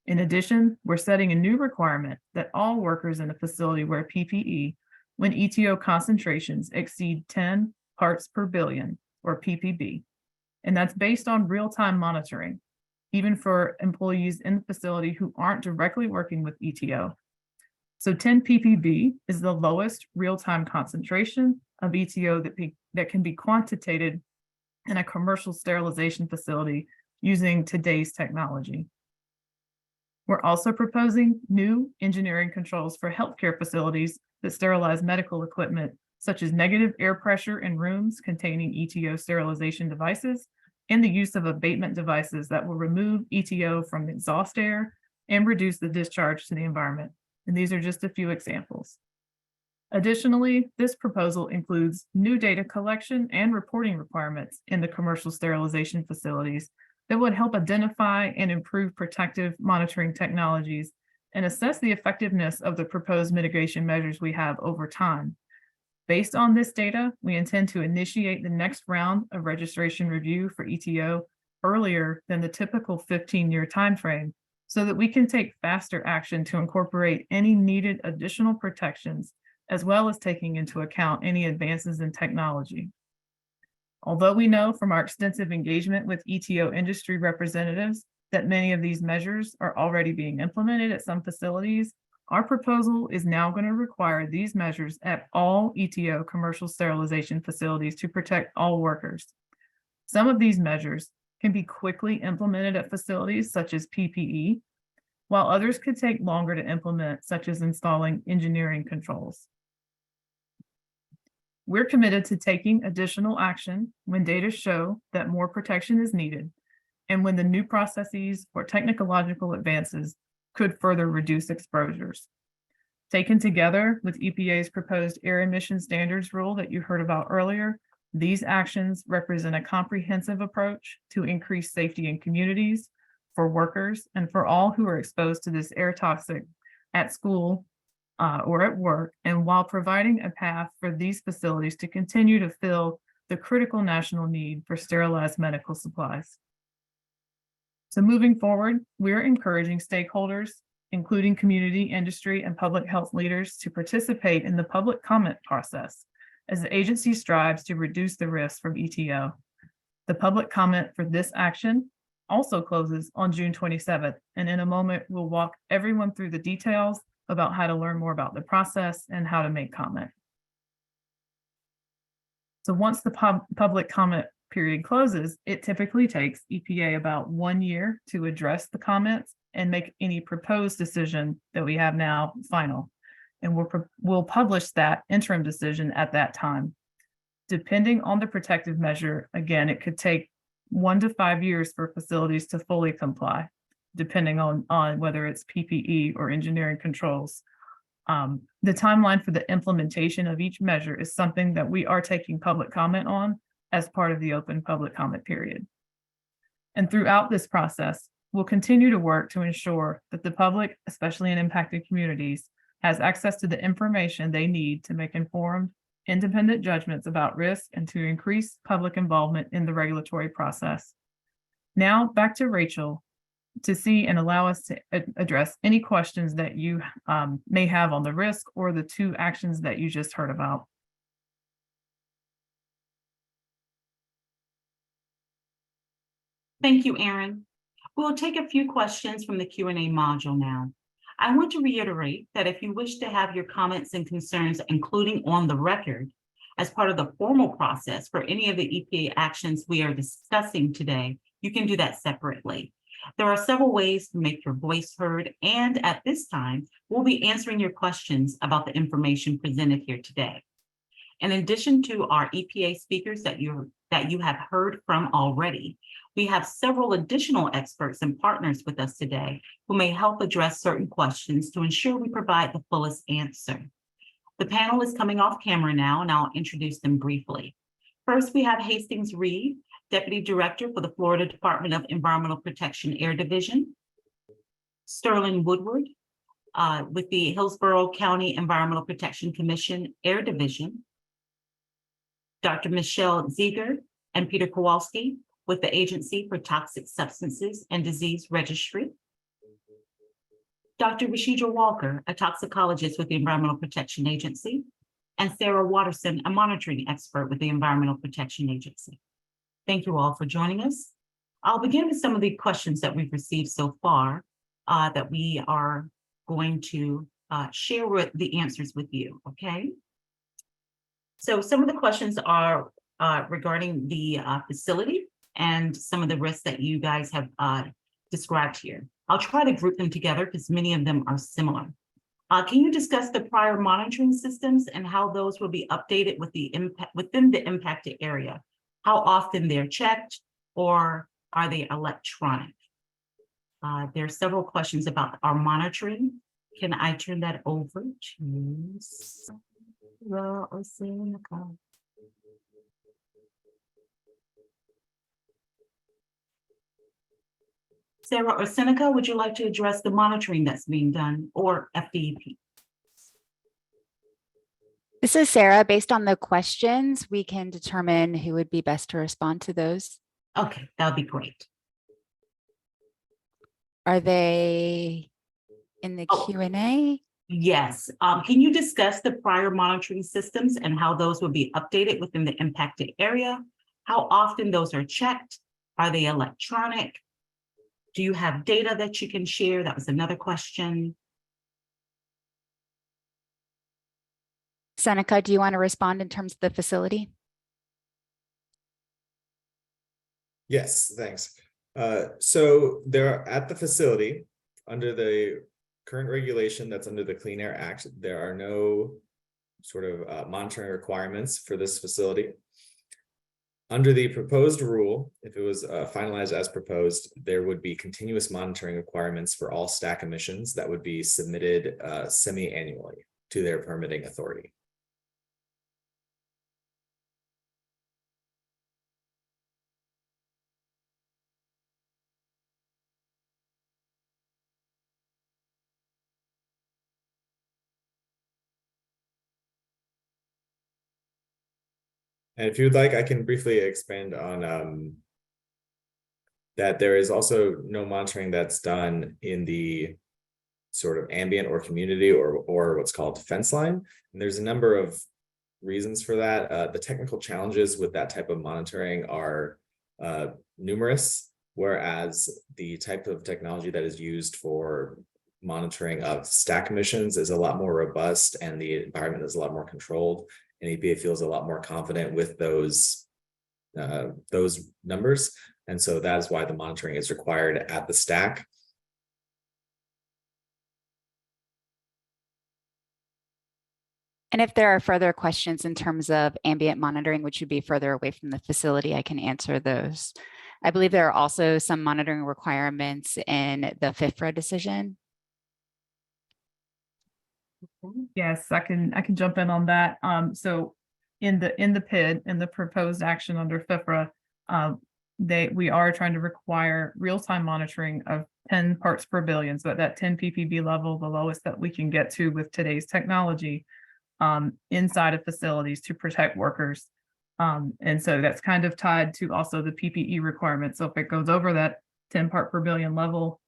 In addition, we're setting a new requirement that all workers in a facility wear PPE when EtO concentrations exceed 10 parts per billion, or ppb. And that's based on real-time monitoring, even for employees in the facility who aren't directly working with EtO. So 10 ppb is the lowest real-time concentration of EtO that can be quantitated in a commercial sterilization facility using today's technology. We're also proposing new engineering controls for healthcare facilities that sterilize medical equipment, such as negative air pressure in rooms containing EtO sterilization devices, and the use of abatement devices that will remove EtO from exhaust air and reduce the discharge to the environment. And these are just a few examples. Additionally, this proposal includes new data collection and reporting requirements in the commercial sterilization facilities that would help identify and improve protective monitoring technologies and assess the effectiveness of the proposed mitigation measures we have over time. Based on this data, we intend to initiate the next round of registration review for EtO earlier than the typical 15-year timeframe so that we can take faster action to incorporate any needed additional protections, as well as taking into account any advances in technology. Although we know from our extensive engagement with EtO industry representatives that many of these measures are already being implemented at some facilities, our proposal is now going to require these measures at all EtO commercial sterilization facilities to protect all workers. Some of these measures can be quickly implemented at facilities such as PPE, while others could take longer to implement, such as installing engineering controls. We're committed to taking additional action when data show that more protection is needed and when the new processes or technological advances could further reduce exposures. Taken together with EPA's proposed air emission standards rule that you heard about earlier, these actions represent a comprehensive approach to increase safety in communities, for workers, and for all who are exposed to this air toxic at school or at work, and while providing a path for these facilities to continue to fill the critical national need for sterilized medical supplies. So moving forward, we're encouraging stakeholders, including community, industry, and public health leaders, to participate in the public comment process as the agency strives to reduce the risk from ETO. The public comment for this action also closes on June 27th, and in a moment, we'll walk everyone through the details about how to learn more about the process and how to make comment. So once the public comment period closes, it typically takes EPA about 1 year to address the comments and make any proposed decision that we have now final. And we'll publish that interim decision at that time. Depending on the protective measure, again, it could take 1 to 5 years for facilities to fully comply, depending on whether it's PPE or engineering controls. The timeline for the implementation of each measure is something that we are taking public comment on as part of the open public comment period. And throughout this process, we'll continue to work to ensure that the public, especially in impacted communities, has access to the information they need to make informed, independent judgments about risk and to increase public involvement in the regulatory process. Now back to Rachel to see and allow us to address any questions that you may have on the risk or the 2 actions that you just heard about. Thank you, Erin. We'll take a few questions from the Q&A module now. I want to reiterate that if you wish to have your comments and concerns, including on the record, as part of the formal process for any of the EPA actions we are discussing today, you can do that separately. There are several ways to make your voice heard, and at this time, we'll be answering your questions about the information presented here today. In addition to our EPA speakers that you have heard from already, we have several additional experts and partners with us today who may help address certain questions to ensure we provide the fullest answer. The panel is coming off camera now, and I'll introduce them briefly. First, we have Hastings Reed, Deputy Director for the Florida Department of Environmental Protection Air Division. Sterling Woodward with the Hillsborough County Environmental Protection Commission Air Division. Dr. Michelle Ziegler and Peter Kowalski with the Agency for Toxic Substances and Disease Registry. Dr. Rashidra Walker, a toxicologist with the Environmental Protection Agency, and Sarah Watterson, a monitoring expert with the Environmental Protection Agency. Thank you all for joining us. I'll begin with some of the questions that we've received so far that we are going to share the answers with you, okay? So some of the questions are regarding the facility and some of the risks that you guys have described here. I'll try to group them together because many of them are similar. Can you discuss the prior monitoring systems and how those will be updated with within the impacted area? How often they're checked, or are they electronic? There are several questions about our monitoring. Can I turn that over to Sarah or Seneca? Sarah or Seneca, would you like to address the monitoring that's being done, or FDEP? This is Sarah. Based on the questions, we can determine who would be best to respond to those. Okay, that'll be great. Are they in the Q&A? Yes. Can you discuss the prior monitoring systems and how those will be updated within the impacted area? How often those are checked? Are they electronic? Do you have data that you can share? That was another question. Seneca, do you want to respond in terms of the facility? Yes, thanks. So there at the facility, under the current regulation that's under the Clean Air Act, there are no sort of monitoring requirements for this facility. Under the proposed rule, if it was finalized as proposed, there would be continuous monitoring requirements for all stack emissions that would be submitted semi-annually to their permitting authority. And if you'd like, I can briefly expand on that there is also no monitoring that's done in the sort of ambient or community or what's called fence line. And there's a number of reasons for that. The technical challenges with that type of monitoring are numerous, whereas the type of technology that is used for monitoring of stack emissions is a lot more robust and the environment is a lot more controlled, and EPA feels a lot more confident with those numbers. And so that is why the monitoring is required at the stack. And if there are further questions in terms of ambient monitoring, which would be further away from the facility, I can answer those. I believe there are also some monitoring requirements in the FIFRA decision. Yes, I can jump in on that. So in the PID, in the proposed action under FIFRA, we are trying to require real-time monitoring of 10 parts per billion. So at that 10 ppb level, the lowest that we can get to with today's technology, inside of facilities to protect workers. And so that's kind of tied to also the PPE requirements. So if it goes over that 10 part per billion level,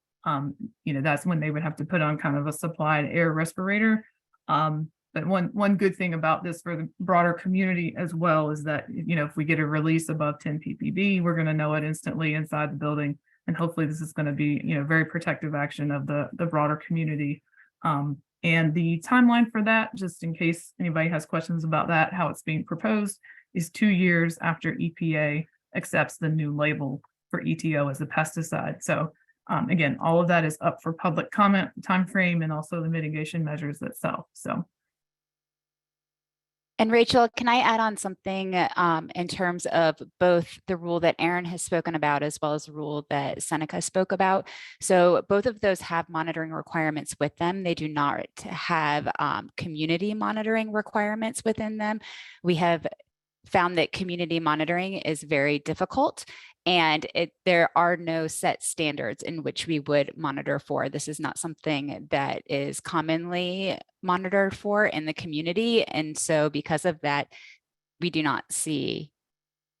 that's when they would have to put on kind of a supplied air respirator. But one good thing about this for the broader community as well is that, if we get a release above 10 ppb, we're going to know it instantly inside the building. And hopefully this is going to be, very protective action of the broader community. And the timeline for that, just in case anybody has questions about that, how it's being proposed, is 2 years after EPA accepts the new label for EtO as a pesticide. So again, all of that is up for public comment, timeframe, and also the mitigation measures itself. So. And Rachel, can I add on something in terms of both the rule that Aaron has spoken about as well as the rule that Seneca spoke about? So both of those have monitoring requirements with them. They do not have community monitoring requirements within them. We have found that community monitoring is very difficult, and there are no set standards in which we would monitor for. This is not something that is commonly monitored for in the community. And so because of that, we do not see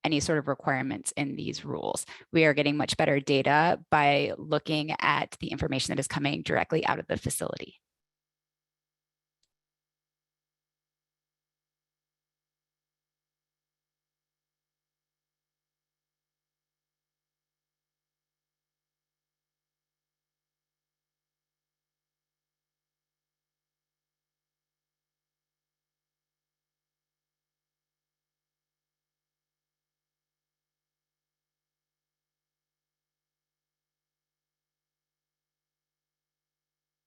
any sort of requirements in these rules. We are getting much better data by looking at the information that is coming directly out of the facility.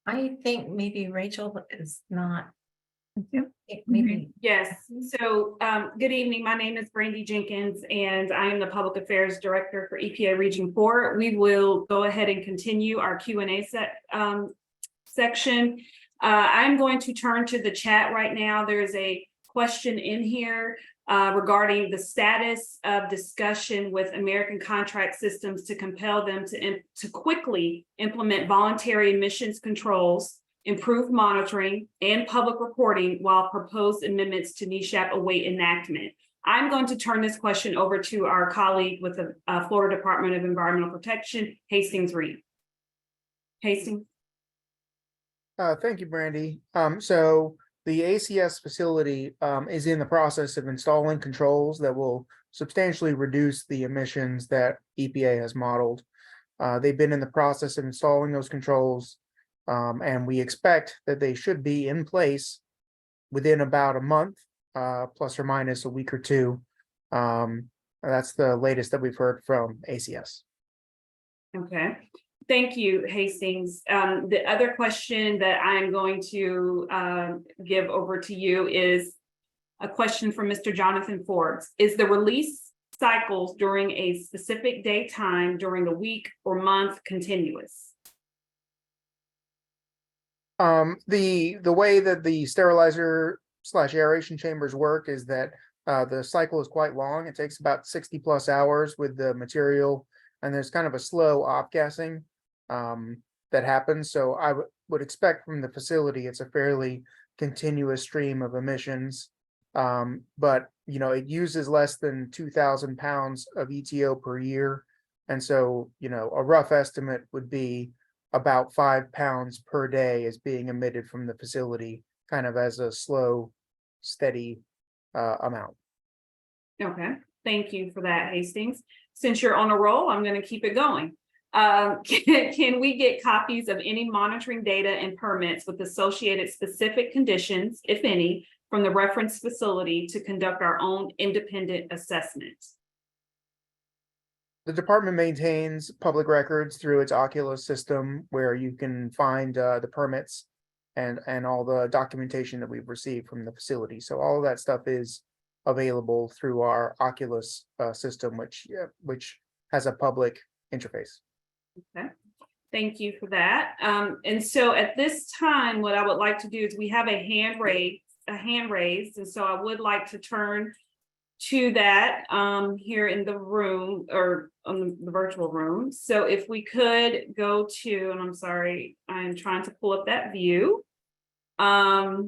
I think maybe Rachel is not. Yep. Maybe. Yes, so good evening. My name is Brandy Jenkins and I am the Public Affairs Director for EPA Region 4. We will go ahead and continue our Q&A section. I'm going to turn to the chat right now. There's a question in here regarding the status of discussion with American Contract Systems to compel them to quickly implement voluntary emissions controls, improved monitoring, and public reporting while proposed amendments to NESHAP await enactment. I'm going to turn this question over to our colleague with the Florida Department of Environmental Protection, Hastings Reed. Hastings. Thank you, Brandy. So the ACS facility is in the process of installing controls that will substantially reduce the emissions that EPA has modeled. They've been in the process of installing those controls, and we expect that they should be in place within about a month, plus or minus a week or two. That's the latest that we've heard from ACS. Okay. Thank you, Hastings. The other question that I'm going to give over to you is a question from Mr. Jonathan Forbes. Is the release cycles during a specific day time during the week or month continuous? The way that the sterilizer / aeration chambers work is that the cycle is quite long. It takes about 60+ hours with the material, and there's kind of a slow off-gassing that happens. So I would expect from the facility, it's a fairly continuous stream of emissions. But it uses less than 2,000 pounds of EtO per year. And so, a rough estimate would be about 5 pounds per day is being emitted from the facility, kind of as a slow, steady amount. Okay, thank you for that, Hastings. Since you're on a roll, I'm going to keep it going. Can we get copies of any monitoring data and permits with associated specific conditions, if any, from the reference facility to conduct our own independent assessment? The department maintains public records through its Oculus system where you can find the permits and all the documentation that we've received from the facility. So all of that stuff is available through our Oculus system, which has a public interface. Okay, thank you for that. And so at this time, what I would like to do is we have a hand raised, and so I would like to turn to that here in the room or on the virtual room. So if we could go to, and I'm sorry, I'm trying to pull up that view. Our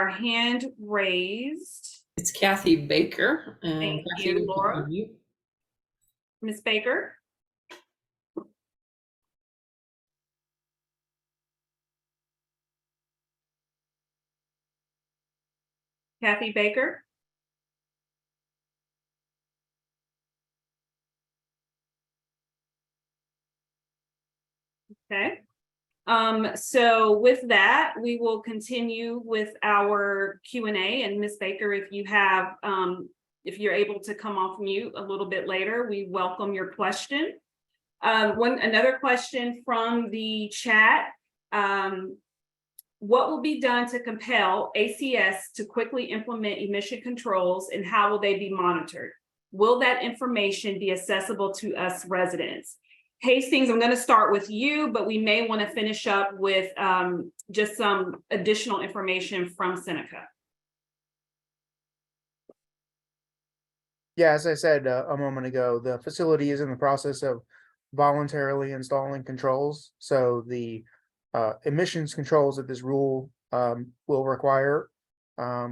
hand raised. It's Kathy Baker. And Thank Kathy, you, we can Laura. hear you. Ms. Baker. Kathy Baker. Okay. So with that, we will continue with our Q&A, and Ms. Baker, if you have, if you're able to come off mute a little bit later, we welcome your question. Another question from the chat. What will be done to compel ACS to quickly implement emission controls, and how will they be monitored? Will that information be accessible to us residents? Hastings, I'm going to start with you, but we may want to finish up with just some additional information from Seneca. Yeah, as I said a moment ago, the facility is in the process of voluntarily installing controls. So the emissions controls that this rule will require, are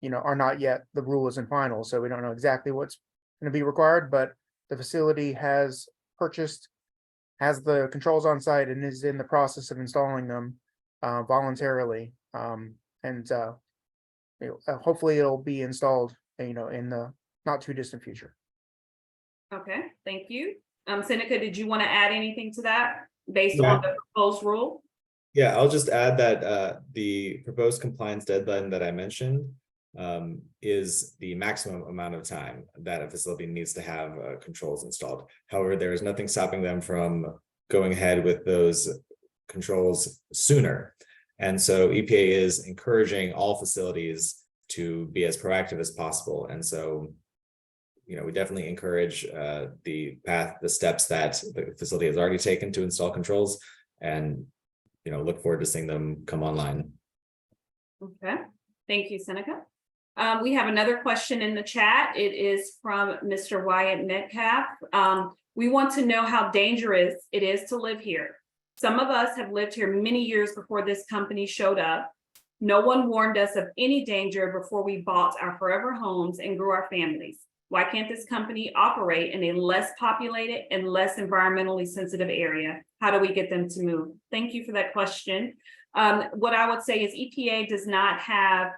not yet, the rule isn't final. So we don't know exactly what's going to be required, but the facility has the controls on site and is in the process of installing them voluntarily. Hopefully it'll be installed, in the not too distant future. Okay, thank you. Seneca, did you want to add anything to that based on the proposed rule? Yeah, I'll just add that the proposed compliance deadline that I mentioned is the maximum amount of time that a facility needs to have controls installed. However, there is nothing stopping them from going ahead with those controls sooner. And so EPA is encouraging all facilities to be as proactive as possible. And so, we definitely encourage the steps that the facility has already taken to install controls, and look forward to seeing them come online. Okay, thank you, Seneca. We have another question in the chat. It is from Mr. Wyatt Metcalf. We want to know how dangerous it is to live here. Some of us have lived here many years before this company showed up. No one warned us of any danger before we bought our forever homes and grew our families. Why can't this company operate in a less populated and less environmentally sensitive area? How do we get them to move? Thank you for that question. What I would say is EPA does not have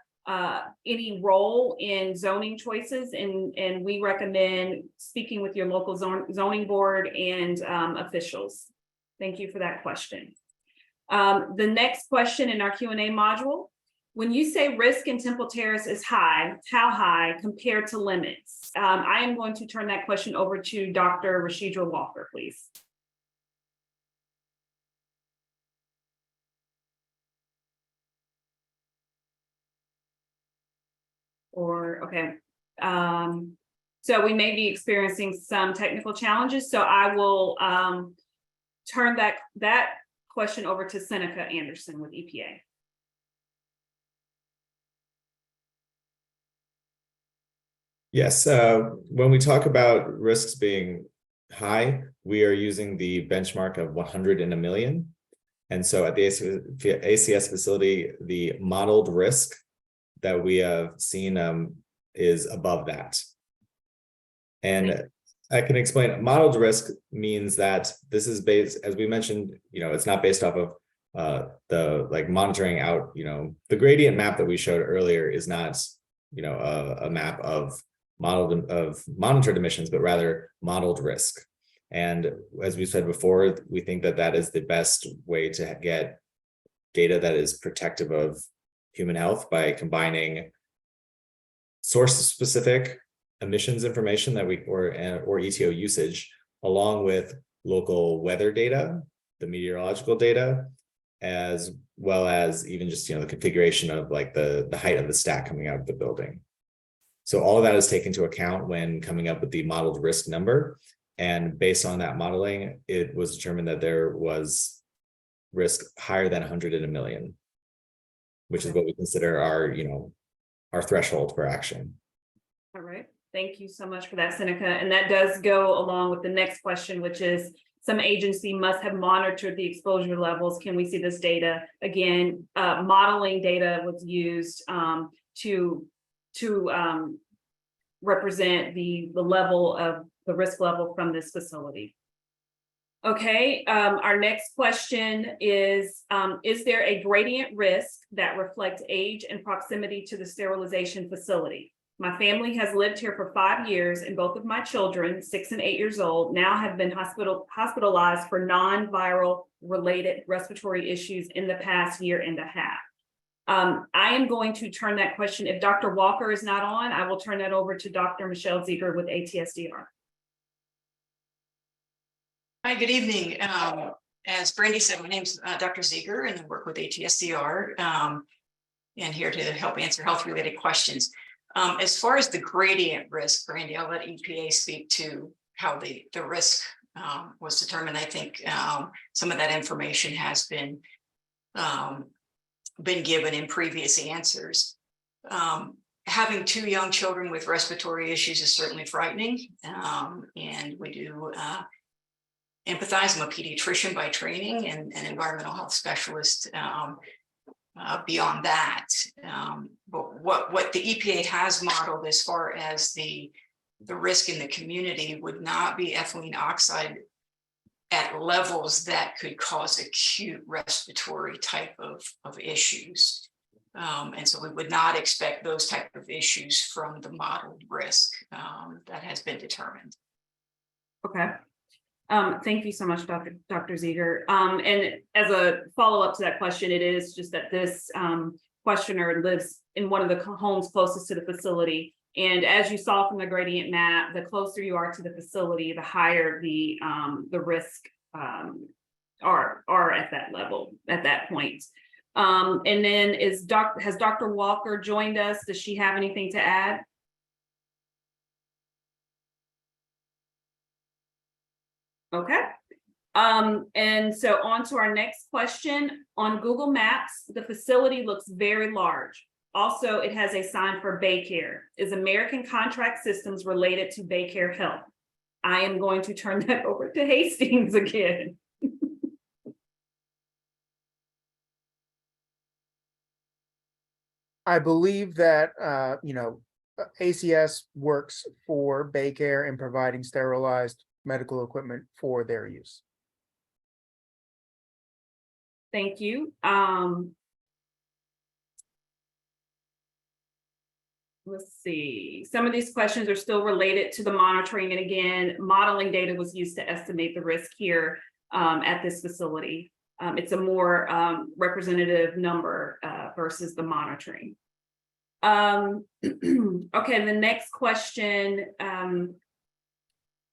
any role in zoning choices, and we recommend speaking with your local zoning board and officials. Thank you for that question. The next question in our Q&A module: when you say risk in Temple Terrace is high, how high compared to limits? I am going to turn that question over to Dr. Rashidra Walker, please. Okay. So we may be experiencing some technical challenges, so I will turn that question over to Seneca Anderson with EPA. Yes, when we talk about risks being high, we are using the benchmark of 100 in a million. And so at the ACS facility, the modeled risk that we have seen is above that. And I can explain, modeled risk means that this is based, as we mentioned, it's not based off of the like monitoring out, the gradient map that we showed earlier is not, a map of monitored emissions, but rather modeled risk. And as we said before, we think that that is the best way to get data that is protective of human health by combining source-specific emissions information that or ETO usage, along with local weather data, the meteorological data, as well as even just the configuration of like the height of the stack coming out of the building. So all of that is taken into account when coming up with the modeled risk number. And based on that modeling, it was determined that there was risk higher than 100 in a million, which is what we consider our threshold for action. All right. Thank you so much for that, Seneca. And that does go along with the next question, which is some agency must have monitored the exposure levels. Can we see this data? Again, modeling data was used to represent the level of the risk level from this facility. Okay, our next question is there a gradient risk that reflects age and proximity to the sterilization facility? My family has lived here for 5 years, and both of my children, 6 and 8 years old, now have been hospitalized for non-viral related respiratory issues in the past year and a half. I am going to turn that question, if Dr. Walker is not on, I will turn that over to Dr. Michelle Ziegler with ATSDR. Hi, good evening. As Brandy said, my name's Dr. Ziegler, and I work with ATSDR and here to help answer health-related questions. As far as the gradient risk, Brandy, I'll let EPA speak to how the risk was determined. I think some of that information has been given in previous answers. Having 2 young children with respiratory issues is certainly frightening, and we do empathize. I'm a pediatrician by training and an environmental health specialist beyond that. But what the EPA has modeled as far as the risk in the community would not be ethylene oxide at levels that could cause acute respiratory type of issues. And so we would not expect those type of issues from the modeled risk that has been determined. Okay. Thank you so much, Dr. Ziegler. And as a follow-up to that question, it is just that this questioner lives in one of the homes closest to the facility. And as you saw from the gradient map, the closer you are to the facility, the higher the risk are at that level, at that point. And then has Dr. Walker joined us? Does she have anything to add? Okay. And so on to our next question. On Google Maps, the facility looks very large. Also, it has a sign for Baycare. Is American Contract Systems related to Baycare Health? I am going to turn that over to Hastings again. I believe that, ACS works for Baycare in providing sterilized medical equipment for their use. Thank you. Let's see. Some of these questions are still related to the monitoring. And again, modeling data was used to estimate the risk here at this facility. It's a more representative number versus the monitoring. Okay, the next question.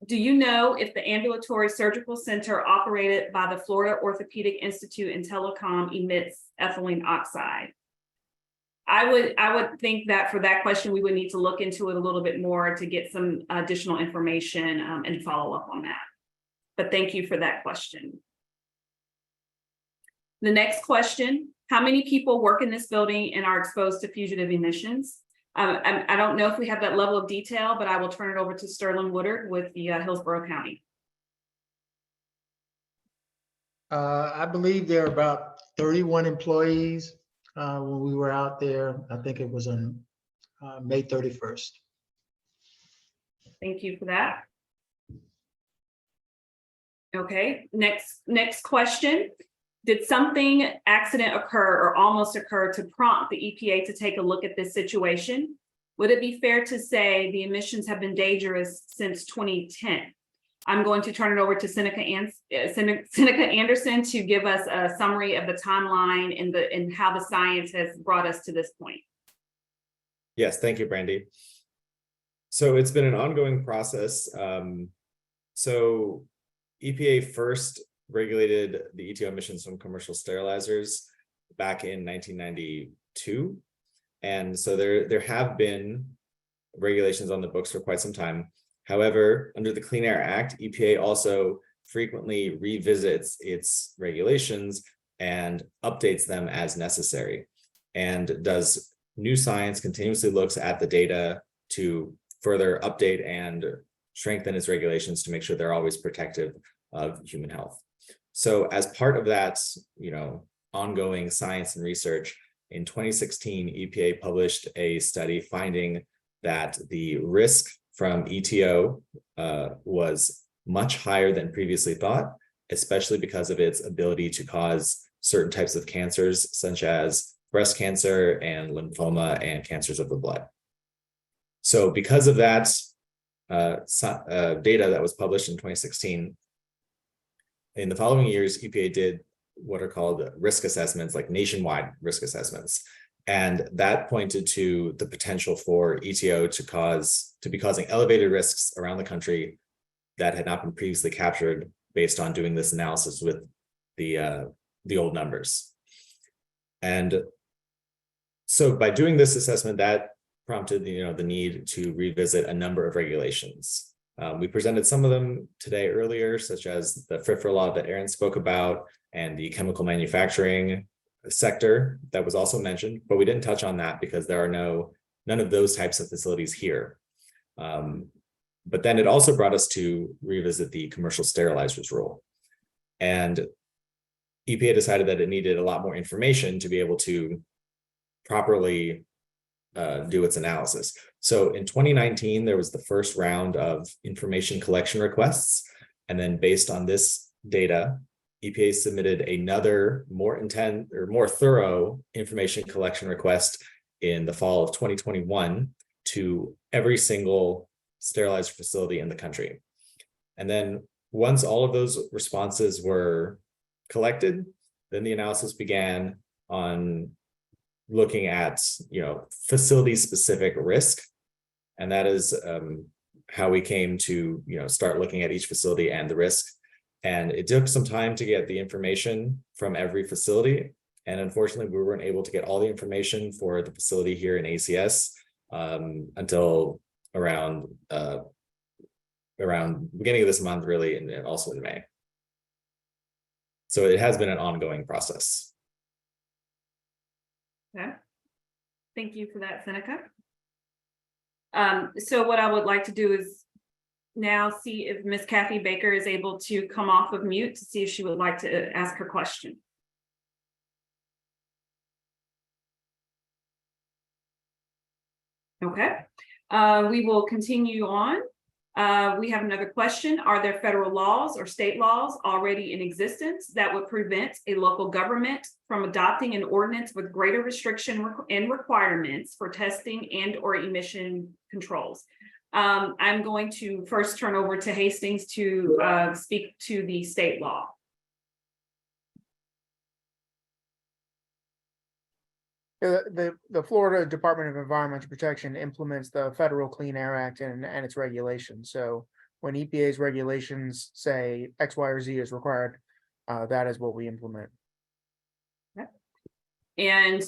Do you know if the ambulatory surgical center operated by the Florida Orthopedic Institute and Telecom emits ethylene oxide? I would think that for that question, we would need to look into it a little bit more to get some additional information and follow up on that. But thank you for that question. The next question, how many people work in this building and are exposed to fugitive emissions? I don't know if we have that level of detail, but I will turn it over to Sterling Woodard with the Hillsborough County. I believe there are about 31 employees when we were out there. I think it was on May 31st. Thank you for that. Okay, next question. Did something accident occur or almost occur to prompt the EPA to take a look at this situation? Would it be fair to say the emissions have been dangerous since 2010? I'm going to turn it over to Seneca Anderson to give us a summary of the timeline and how the science has brought us to this point. Yes, thank you, Brandy. So it's been an ongoing process. So EPA first regulated the EtO emissions from commercial sterilizers back in 1992. And so there have been regulations on the books for quite some time. However, under the Clean Air Act, EPA also frequently revisits its regulations and updates them as necessary, and does new science, continuously looks at the data to further update and strengthen its regulations to make sure they're always protective of human health. So as part of that, ongoing science and research, in 2016, EPA published a study finding that the risk from EtO was much higher than previously thought, especially because of its ability to cause certain types of cancers, such as breast cancer and lymphoma and cancers of the blood. So because of that data that was published in 2016, in the following years, EPA did what are called risk assessments, like nationwide risk assessments. And that pointed to the potential for EtO to be causing elevated risks around the country that had not been previously captured based on doing this analysis with the old numbers. And so by doing this assessment, that prompted the need to revisit a number of regulations. We presented some of them today earlier, such as the FRFRA law that Aaron spoke about and the chemical manufacturing sector that was also mentioned, but we didn't touch on that because there are none of those types of facilities here. But then it also brought us to revisit the commercial sterilizers rule. And EPA decided that it needed a lot more information to be able to properly do its analysis. So in 2019, there was the first round of information collection requests. And then based on this data, EPA submitted another more thorough information collection request in the fall of 2021 to every single sterilizer facility in the country. And then once all of those responses were collected, then the analysis began on looking at facility specific risk. And that is how we came to start looking at each facility and the risk. And it took some time to get the information from every facility. And unfortunately, we weren't able to get all the information for the facility here in ACS until around beginning of this month, really, and also in May. So it has been an ongoing process. Okay. Thank you for that, Seneca. So what I would like to do is now see if Miss Kathy Baker is able to come off of mute to see if she would like to ask her question. Okay, we will continue on. We have another question. Are there federal laws or state laws already in existence that would prevent a local government from adopting an ordinance with greater restriction and requirements for testing and or emission controls? I'm going to first turn over to Hastings to speak to the state law. The Florida Department of Environmental Protection implements the Federal Clean Air Act and its regulations. So when EPA's regulations say X, Y, or Z is required, that is what we implement. Okay. And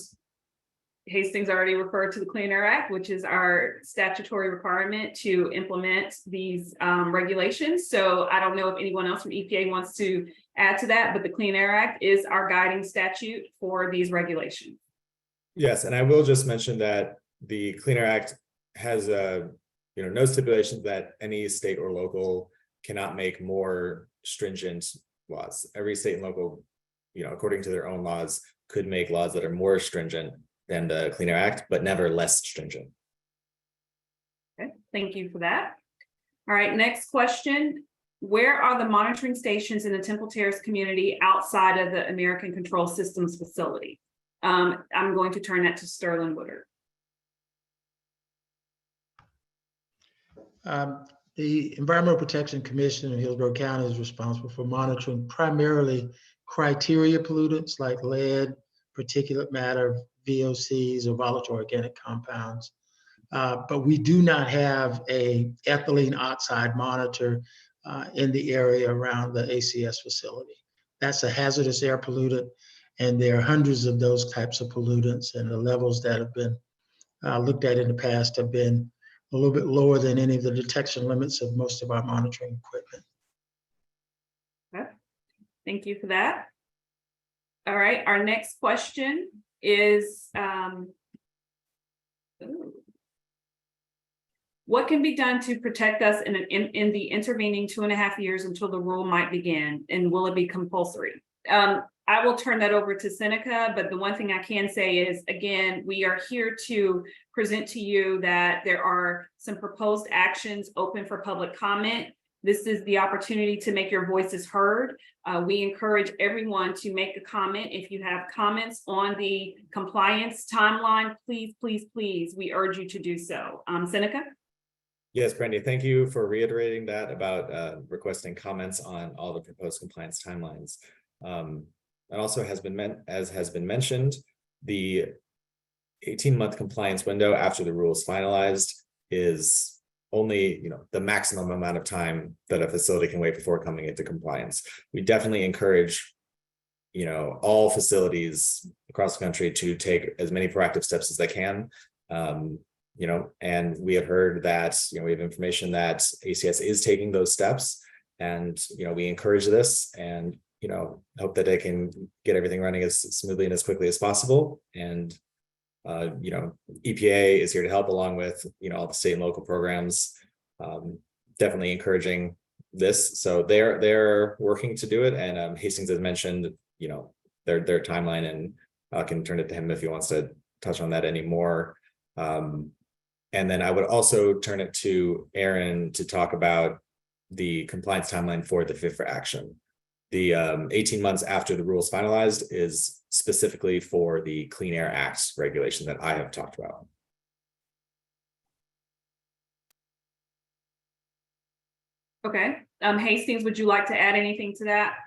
Hastings already referred to the Clean Air Act, which is our statutory requirement to implement these regulations. So I don't know if anyone else from EPA wants to add to that, but the Clean Air Act is our guiding statute for these regulations. Yes, and I will just mention that the Clean Air Act has no stipulations that any state or local cannot make more stringent laws. Every state and local, according to their own laws, could make laws that are more stringent than the Clean Air Act, but never less stringent. Okay, thank you for that. All right, next question. where are the monitoring stations in the Temple Terrace community outside of the American Control Systems facility? I'm going to turn that to Sterling Woodard. The Environmental Protection Commission in Hillsborough County is responsible for monitoring primarily criteria pollutants like lead, particulate matter, VOCs, or volatile organic compounds. But we do not have a ethylene oxide monitor in the area around the ACS facility. That's a hazardous air pollutant, and there are hundreds of those types of pollutants, and the levels that have been looked at in the past have been a little bit lower than any of the detection limits of most of our monitoring equipment. Okay. Thank you for that. All right, our next question is, what can be done to protect us in the intervening 2.5 years until the rule might begin, and will it be compulsory? I will turn that over to Seneca, but the one thing I can say is, again, we are here to present to you that there are some proposed actions open for public comment. This is the opportunity to make your voices heard. We encourage everyone to make a comment. If you have comments on the compliance timeline, please, please, please, we urge you to do so. Seneca? Yes, Brandy, thank you for reiterating that about requesting comments on all the proposed compliance timelines. It also has been mentioned, the 18-month compliance window after the rule is finalized is only, the maximum amount of time that a facility can wait before coming into compliance. We definitely encourage, all facilities across the country to take as many proactive steps as they can. And we have heard that, we have information that ACS is taking those steps, and, we encourage this and, hope that they can get everything running as smoothly and as quickly as possible. And, EPA is here to help, along with, all the state and local programs, definitely encouraging this. So they're working to do it. And Hastings has mentioned, their timeline, and I can turn it to him if he wants to touch on that anymore. And then I would also turn it to Aaron to talk about the compliance timeline for the Fit for Action. The 18 months after the rule is finalized is specifically for the Clean Air Act regulation that I have talked about. Okay. Hastings, would you like to add anything to that?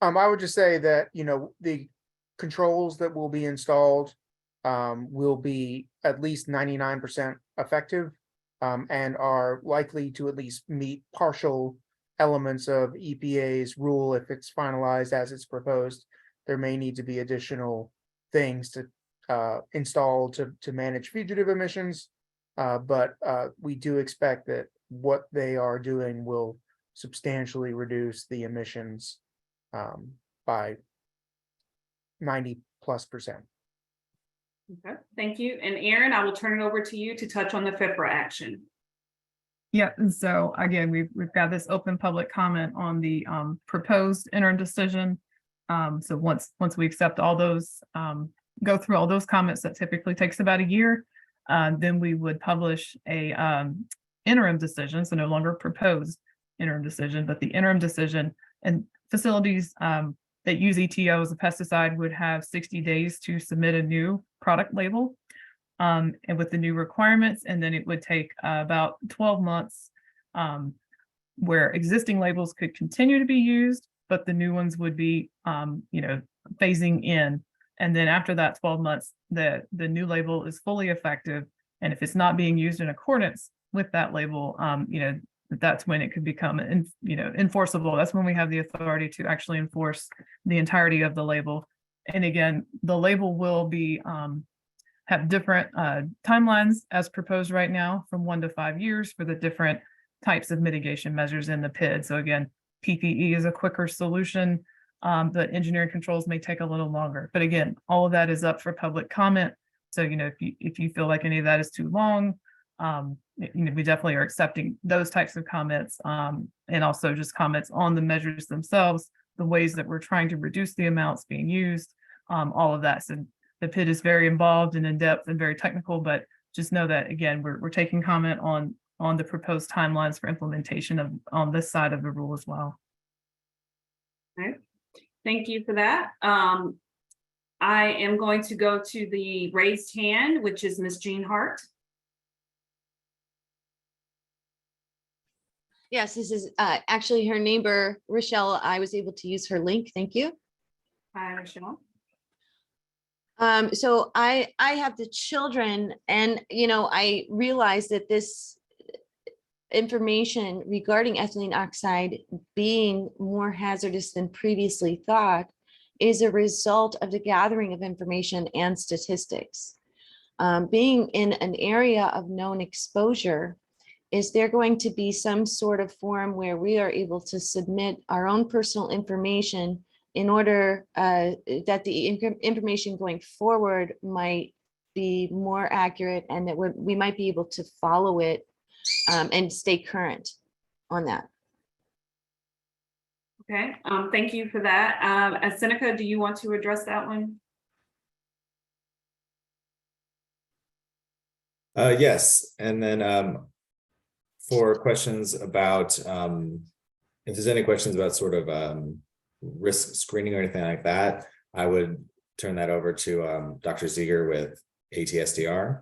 I would just say that, the controls that will be installed will be at least 99% effective, and are likely to at least meet partial elements of EPA's rule. If it's finalized as it's proposed, there may need to be additional things to install to manage fugitive emissions. But we do expect that what they are doing will substantially reduce the emissions by 90+%. Okay, thank you. And Aaron, I will turn it over to you to touch on the FIPRA action. Yeah, and so again, we've got this open public comment on the proposed interim decision. So once we accept all those, go through all those comments, that typically takes about a year. Then we would publish a interim decision, so no longer proposed interim decision, but the interim decision. And facilities that use EtO as a pesticide would have 60 days to submit a new product label, and with the new requirements. And then it would take about 12 months where existing labels could continue to be used, but the new ones would be, phasing in. And then after that 12 months, the new label is fully effective. And if it's not being used in accordance with that label, that's when it could become, enforceable. That's when we have the authority to actually enforce the entirety of the label. And again, the label will be have different timelines as proposed right now, from 1 to 5 years for the different types of mitigation measures in the PID. So again, PPE is a quicker solution, but engineering controls may take a little longer. But again, all of that is up for public comment. So, if you feel like any of that is too long, we definitely are accepting those types of comments, and also just comments on the measures themselves, the ways that we're trying to reduce the amounts being used, all of that. So the PID is very involved and in depth and very technical, but just know that, again, we're taking comment on on the proposed timelines for implementation of on this side of the rule as well. Thank you for that. I am going to go to the raised hand, which is Ms. Jean Hart. Yes, this is actually her neighbor, Rochelle. I was able to use her link. Thank you. Hi, Rochelle. So I have the children, and I realized that this information regarding ethylene oxide being more hazardous than previously thought is a result of the gathering of information and statistics. Being in an area of known exposure, is there going to be some sort of form where we are able to submit our own personal information in order that the information going forward might be more accurate, and that we might be able to follow it and stay current on that? Okay, thank you for that. Seneca, do you want to address that one? Yes, and then for questions about, if there's any questions about sort of risk screening or anything like that, I would turn that over to Dr. Ziegler with ATSDR.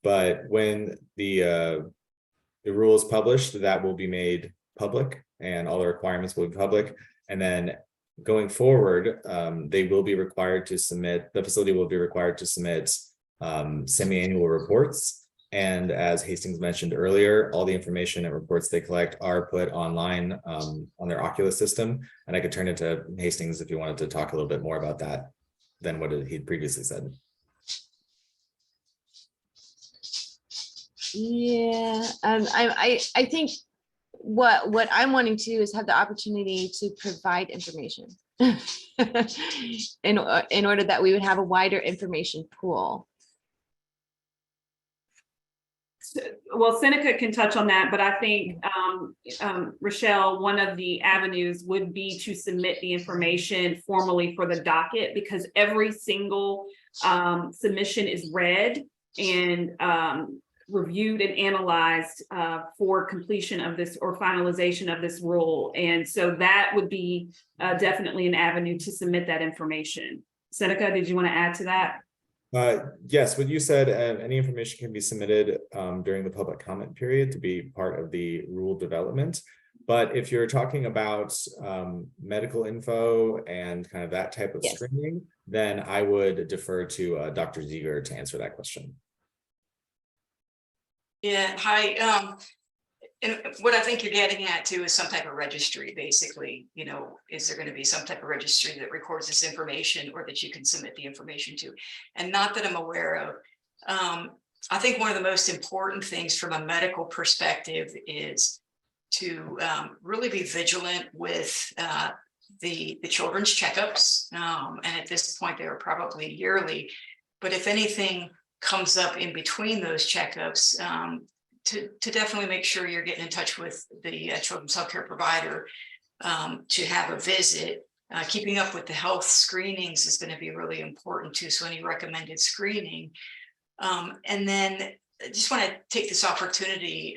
But when the rule is published, that will be made public, and all the requirements will be public. And then going forward, they will be required to submit, the facility will be required to submit semi-annual reports. And as Hastings mentioned earlier, all the information and reports they collect are put online on their Oculus system. And I could turn it to Hastings if you wanted to talk a little bit more about that than what he'd previously said. Yeah, I think what I'm wanting to do is have the opportunity to provide information in order that we would have a wider information pool. Well, Seneca can touch on that, but I think, Rochelle, one of the avenues would be to submit the information formally for the docket, because every single submission is read and reviewed and analyzed for completion of this or finalization of this rule. And so that would be definitely an avenue to submit that information. Seneca, did you want to add to that? Yes, what you said, any information can be submitted during the public comment period to be part of the rule development. But if you're talking about medical info and kind of that type of Yes. screening, then I would defer to Dr. Ziegler to answer that question. Yeah, hi. And what I think you're getting at too is some type of registry, basically. Is there going to be some type of registry that records this information or that you can submit the information to? And not that I'm aware of. I think one of the most important things from a medical perspective is to really be vigilant with the children's checkups. And at this point, they are probably yearly. But if anything comes up in between those checkups, to definitely make sure you're getting in touch with the children's healthcare provider to have a visit. Keeping up with the health screenings is going to be really important too. So any recommended screening. And then I just want to take this opportunity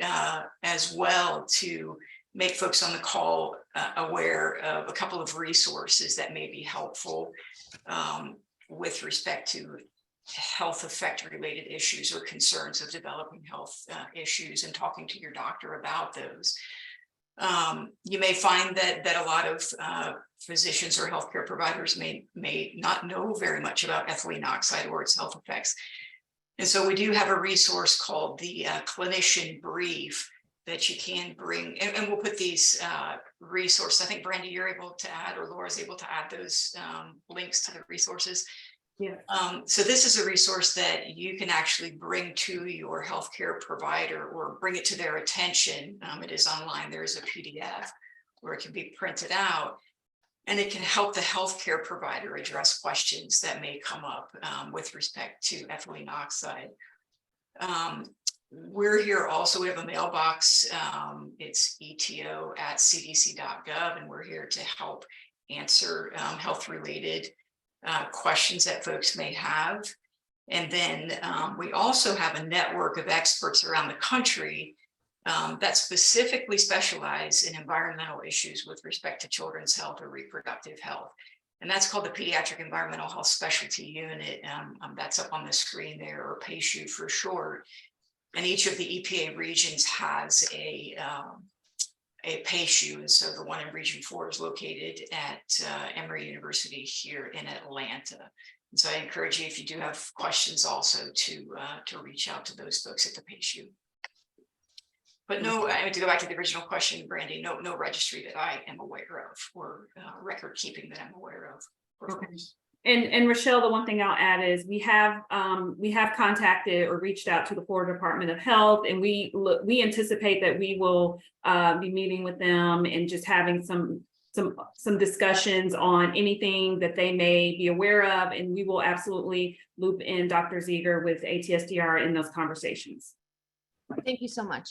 as well to make folks on the call aware of a couple of resources that may be helpful with respect to health effect related issues or concerns of developing health issues, and talking to your doctor about those. You may find that a lot of physicians or healthcare providers may not know very much about ethylene oxide or its health effects. And so we do have a resource called the clinician brief that you can bring, and we'll put these resources. I think Brandy, you're able to add, or Laura's able to add those links to the resources. Yeah. So this is a resource that you can actually bring to your healthcare provider or bring it to their attention. It is online. There is a PDF where it can be printed out, and it can help the healthcare provider address questions that may come up with respect to ethylene oxide. We're here also, we have a mailbox. It's ETO@cdc.gov, and we're here to help answer health related questions that folks may have. And then we also have a network of experts around the country that specifically specialize in environmental issues with respect to children's health or reproductive health. And that's called the Pediatric Environmental Health Specialty Unit. That's up on the screen there, or PACU for short. And each of the EPA regions has a PACU. And so the one in Region 4 is located at Emory University here in Atlanta. And so I encourage you, if you do have questions, also to reach out to those folks at the PACU. But no, I mean, to go back to the original question, Brandy, no registry that I am aware of, or record keeping that I'm aware of. Okay. And Rochelle, the one thing I'll add is we have contacted or reached out to the Florida Department of Health, and we anticipate that we will be meeting with them and just having some discussions on anything that they may be aware of, and we will absolutely loop in Dr. Ziegler with ATSDR in those conversations. Thank you so much.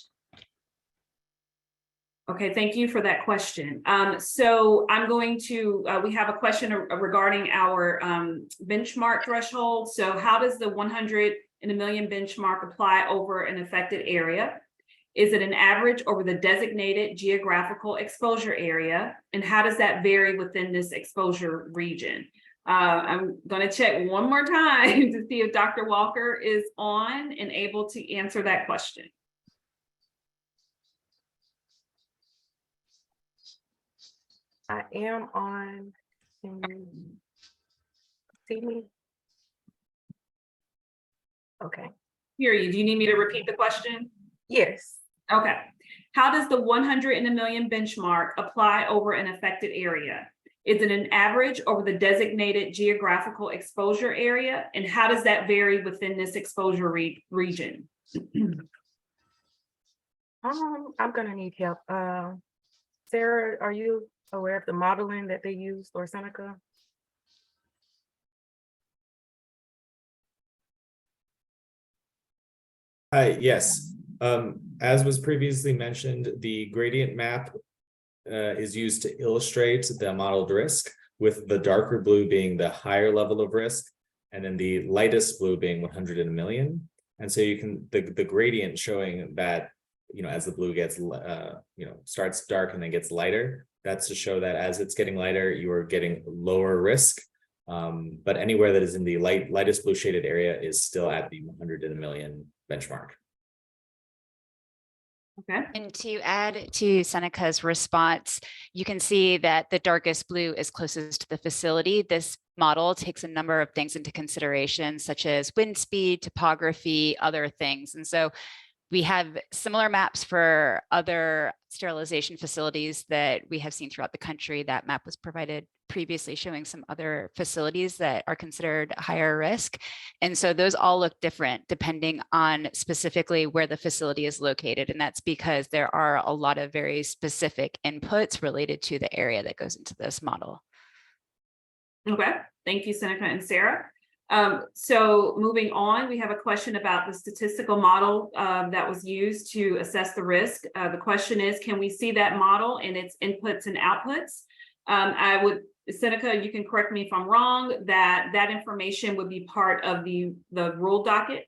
Okay, thank you for that question. So I'm going to, we have a question regarding our benchmark threshold. So how does the 100 in a million benchmark apply over an affected area? Is it an average over the designated geographical exposure area? And how does that vary within this exposure region? I'm going to check one more time to see if Dr. Walker is on and able to answer that question. I am on. Can you see me? Okay. Hear you. Do you need me to repeat the question? Yes. Okay. How does the 100 in a million benchmark apply over an affected area? Is it an average over the designated geographical exposure area? And how does that vary within this exposure region? I'm gonna need help. Sarah, are you aware of the modeling that they use for Seneca? Hi, yes. As was previously mentioned, the gradient map is used to illustrate the modeled risk, with the darker blue being the higher level of risk, and then the lightest blue being 100 in a million. And so you can, the gradient showing that, as the blue gets, starts dark and then gets lighter, that's to show that as it's getting lighter, you are getting lower risk. But anywhere that is in the lightest blue shaded area is still at the 100 in a million benchmark. Okay. And to add to Seneca's response, you can see that the darkest blue is closest to the facility. This model takes a number of things into consideration, such as wind speed, topography, other things. And so we have similar maps for other sterilization facilities that we have seen throughout the country. That map was provided previously, showing some other facilities that are considered higher risk. And so those all look different depending on specifically where the facility is located. And that's because there are a lot of very specific inputs related to the area that goes into this model. Okay, thank you, Seneca and Sarah. So moving on, we have a question about the statistical model that was used to assess the risk. The question is, can we see that model and its inputs and outputs? Seneca, you can correct me if I'm wrong, that information would be part of the rule docket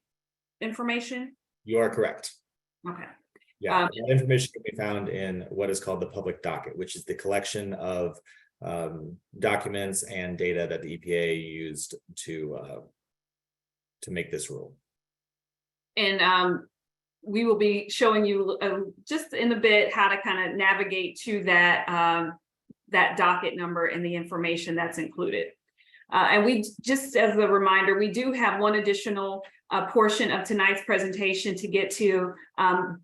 information? You are correct. Okay. Yeah, that information can be found in what is called the public docket, which is the collection of documents and data that the EPA used to make this rule. And we will be showing you just in a bit how to kind of navigate to that that docket number and the information that's included. And we, just as a reminder, we do have one additional portion of tonight's presentation to get to,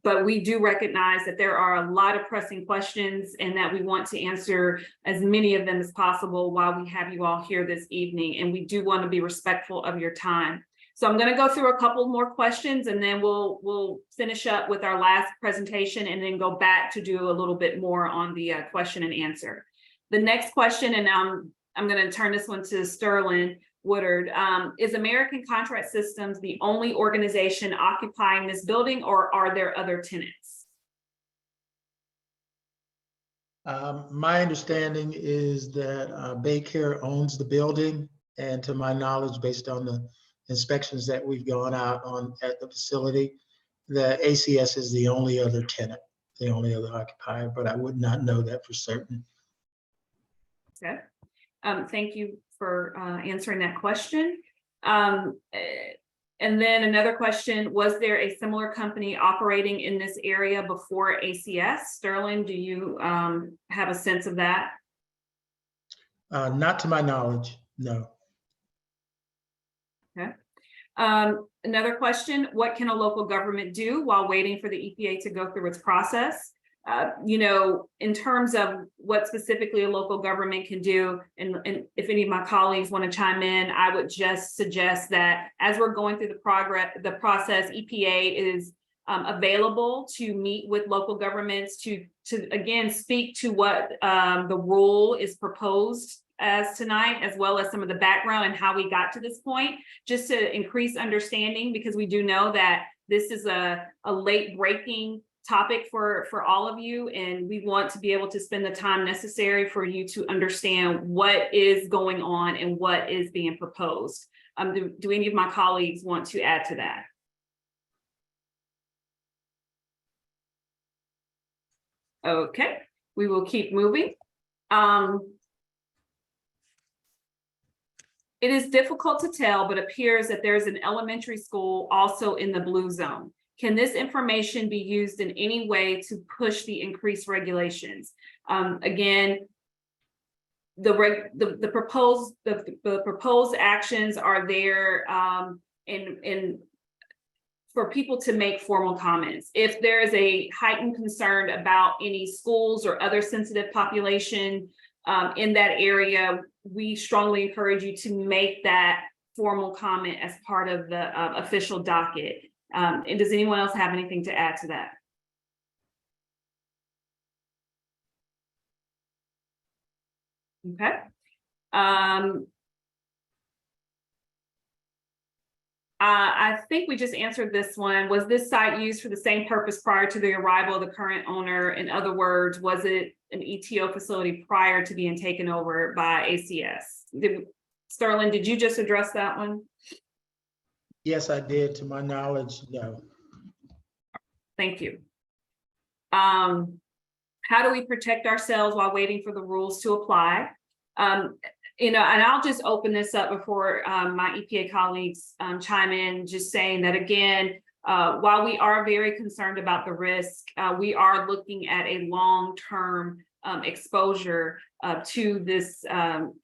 but we do recognize that there are a lot of pressing questions and that we want to answer as many of them as possible while we have you all here this evening. And we do want to be respectful of your time. So I'm going to go through a couple more questions and then we'll finish up with our last presentation and then go back to do a little bit more on the question and answer. The next question, and I'm going to turn this one to Sterling Woodard. Is American Contract Systems the only organization occupying this building, or are there other tenants? My understanding is that Baycare owns the building, and to my knowledge, based on the inspections that we've gone out on at the facility, the ACS is the only other tenant, the only other occupier, but I would not know that for certain. Okay. Thank you for answering that question. And then another question, was there a similar company operating in this area before ACS? Sterling, do you have a sense of that? Not to my knowledge, no. Okay. Another question, what can a local government do while waiting for the EPA to go through its process? You know, in terms of what specifically a local government can do, and if any of my colleagues want to chime in, I would just suggest that as we're going through the process, EPA is available to meet with local governments to again speak to what the rule is proposed as tonight, as well as some of the background and how we got to this point, just to increase understanding, because we do know that this is a late breaking topic for all of you, and we want to be able to spend the time necessary for you to understand what is going on and what is being proposed. Do any of my colleagues want to add to that? Okay, we will keep moving. It is difficult to tell, but appears that there's an elementary school also in the blue zone. Can this information be used in any way to push the increased regulations? Again, the proposed actions are there for people to make formal comments. If there is a heightened concern about any schools or other sensitive population in that area, we strongly encourage you to make that formal comment as part of the official docket. And does anyone else have anything to add to that? Okay. I think we just answered this one. Was this site used for the same purpose prior to the arrival of the current owner? In other words, was it an ETO facility prior to being taken over by ACS? Sterling, did you just address that one? Yes, I did. To my knowledge, no. Thank you. How do we protect ourselves while waiting for the rules to apply? You know, and I'll just open this up before my EPA colleagues chime in, just saying that again, while we are very concerned about the risk, we are looking at a long-term exposure to this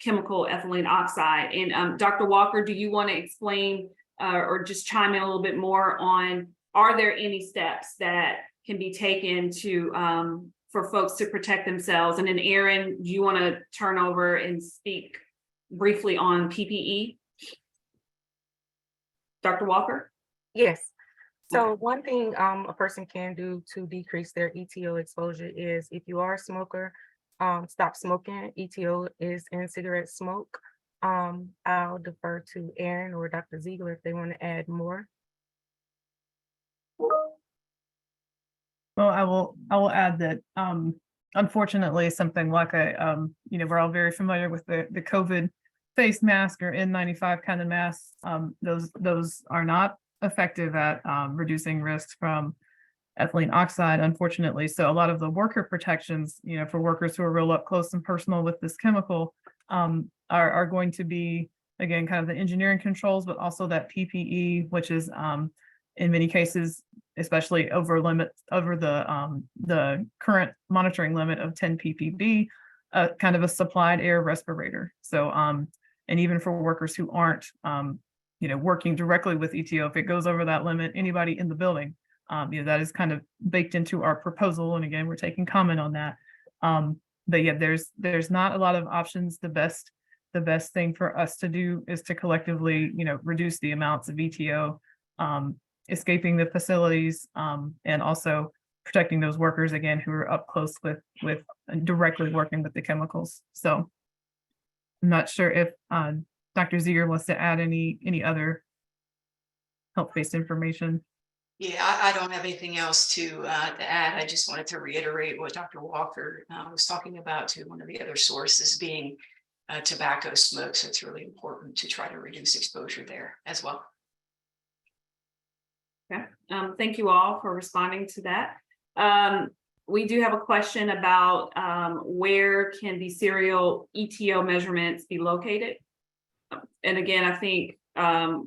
chemical ethylene oxide. And Dr. Walker, do you want to explain or just chime in a little bit more on, are there any steps that can be taken to for folks to protect themselves? And then Aaron, do you want to turn over and speak briefly on PPE? Dr. Walker? Yes. So one thing a person can do to decrease their ETO exposure is, if you are a smoker, stop smoking. ETO is in cigarette smoke. I'll defer to Aaron or Dr. Ziegler if they want to add more. Well, I will add that unfortunately, something like you know, we're all very familiar with the COVID face mask or N95 kind of masks. Those are not effective at reducing risks from ethylene oxide, unfortunately. So a lot of the worker protections, you know, for workers who are real up close and personal with this chemical are going to be, again, kind of the engineering controls, but also that PPE, which is in many cases, especially over the current monitoring limit of 10 ppb, kind of a supplied air respirator. So, and even for workers who aren't, you know, working directly with ETO, if it goes over that limit, anybody in the building, you know, that is kind of baked into our proposal. And again, we're taking comment on that. But yeah, there's not a lot of options. The best thing for us to do is to collectively, you know, reduce the amounts of ETO escaping the facilities, and also protecting those workers, again, who are up close with directly working with the chemicals. So I'm not sure if Dr. Ziegler wants to add any other health-based information. Yeah, I don't have anything else to add. I just wanted to reiterate what Dr. Walker was talking about, to one of the other sources being tobacco smoke. So it's really important to try to reduce exposure there as well. Okay, thank you all for responding to that. We do have a question about where can the serial EtO measurements be located? And again, I think when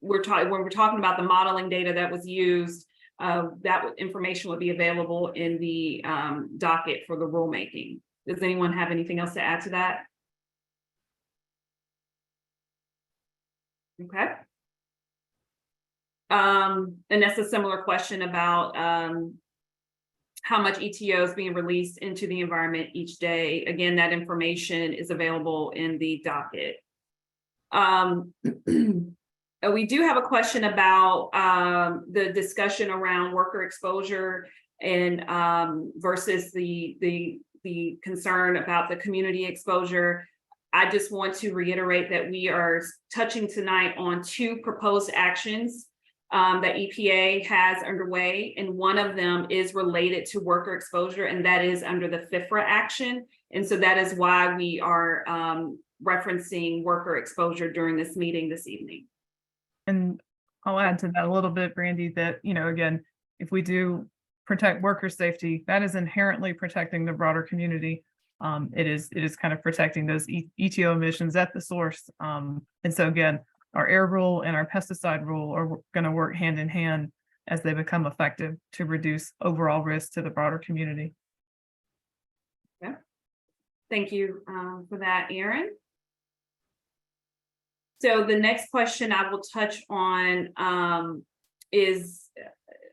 we're talking about the modeling data that was used, that information would be available in the docket for the rulemaking. Does anyone have anything else to add to that? Okay. And that's a similar question about how much EtO is being released into the environment each day. Again, that information is available in the docket. We do have a question about the discussion around worker exposure and versus the concern about the community exposure. I just want to reiterate that we are touching tonight on 2 proposed actions that EPA has underway, and one of them is related to worker exposure, and that is under the FIFRA action. And so that is why we are referencing worker exposure during this meeting this evening. And I'll add to that a little bit, Brandy, that, again, if we do protect worker safety, that is inherently protecting the broader community. It is kind of protecting those EtO emissions at the source. And so again, our air rule and our pesticide rule are going to work hand in hand as they become effective to reduce overall risk to the broader community. Okay. Thank you for that, Aaron. So the next question I will touch on is,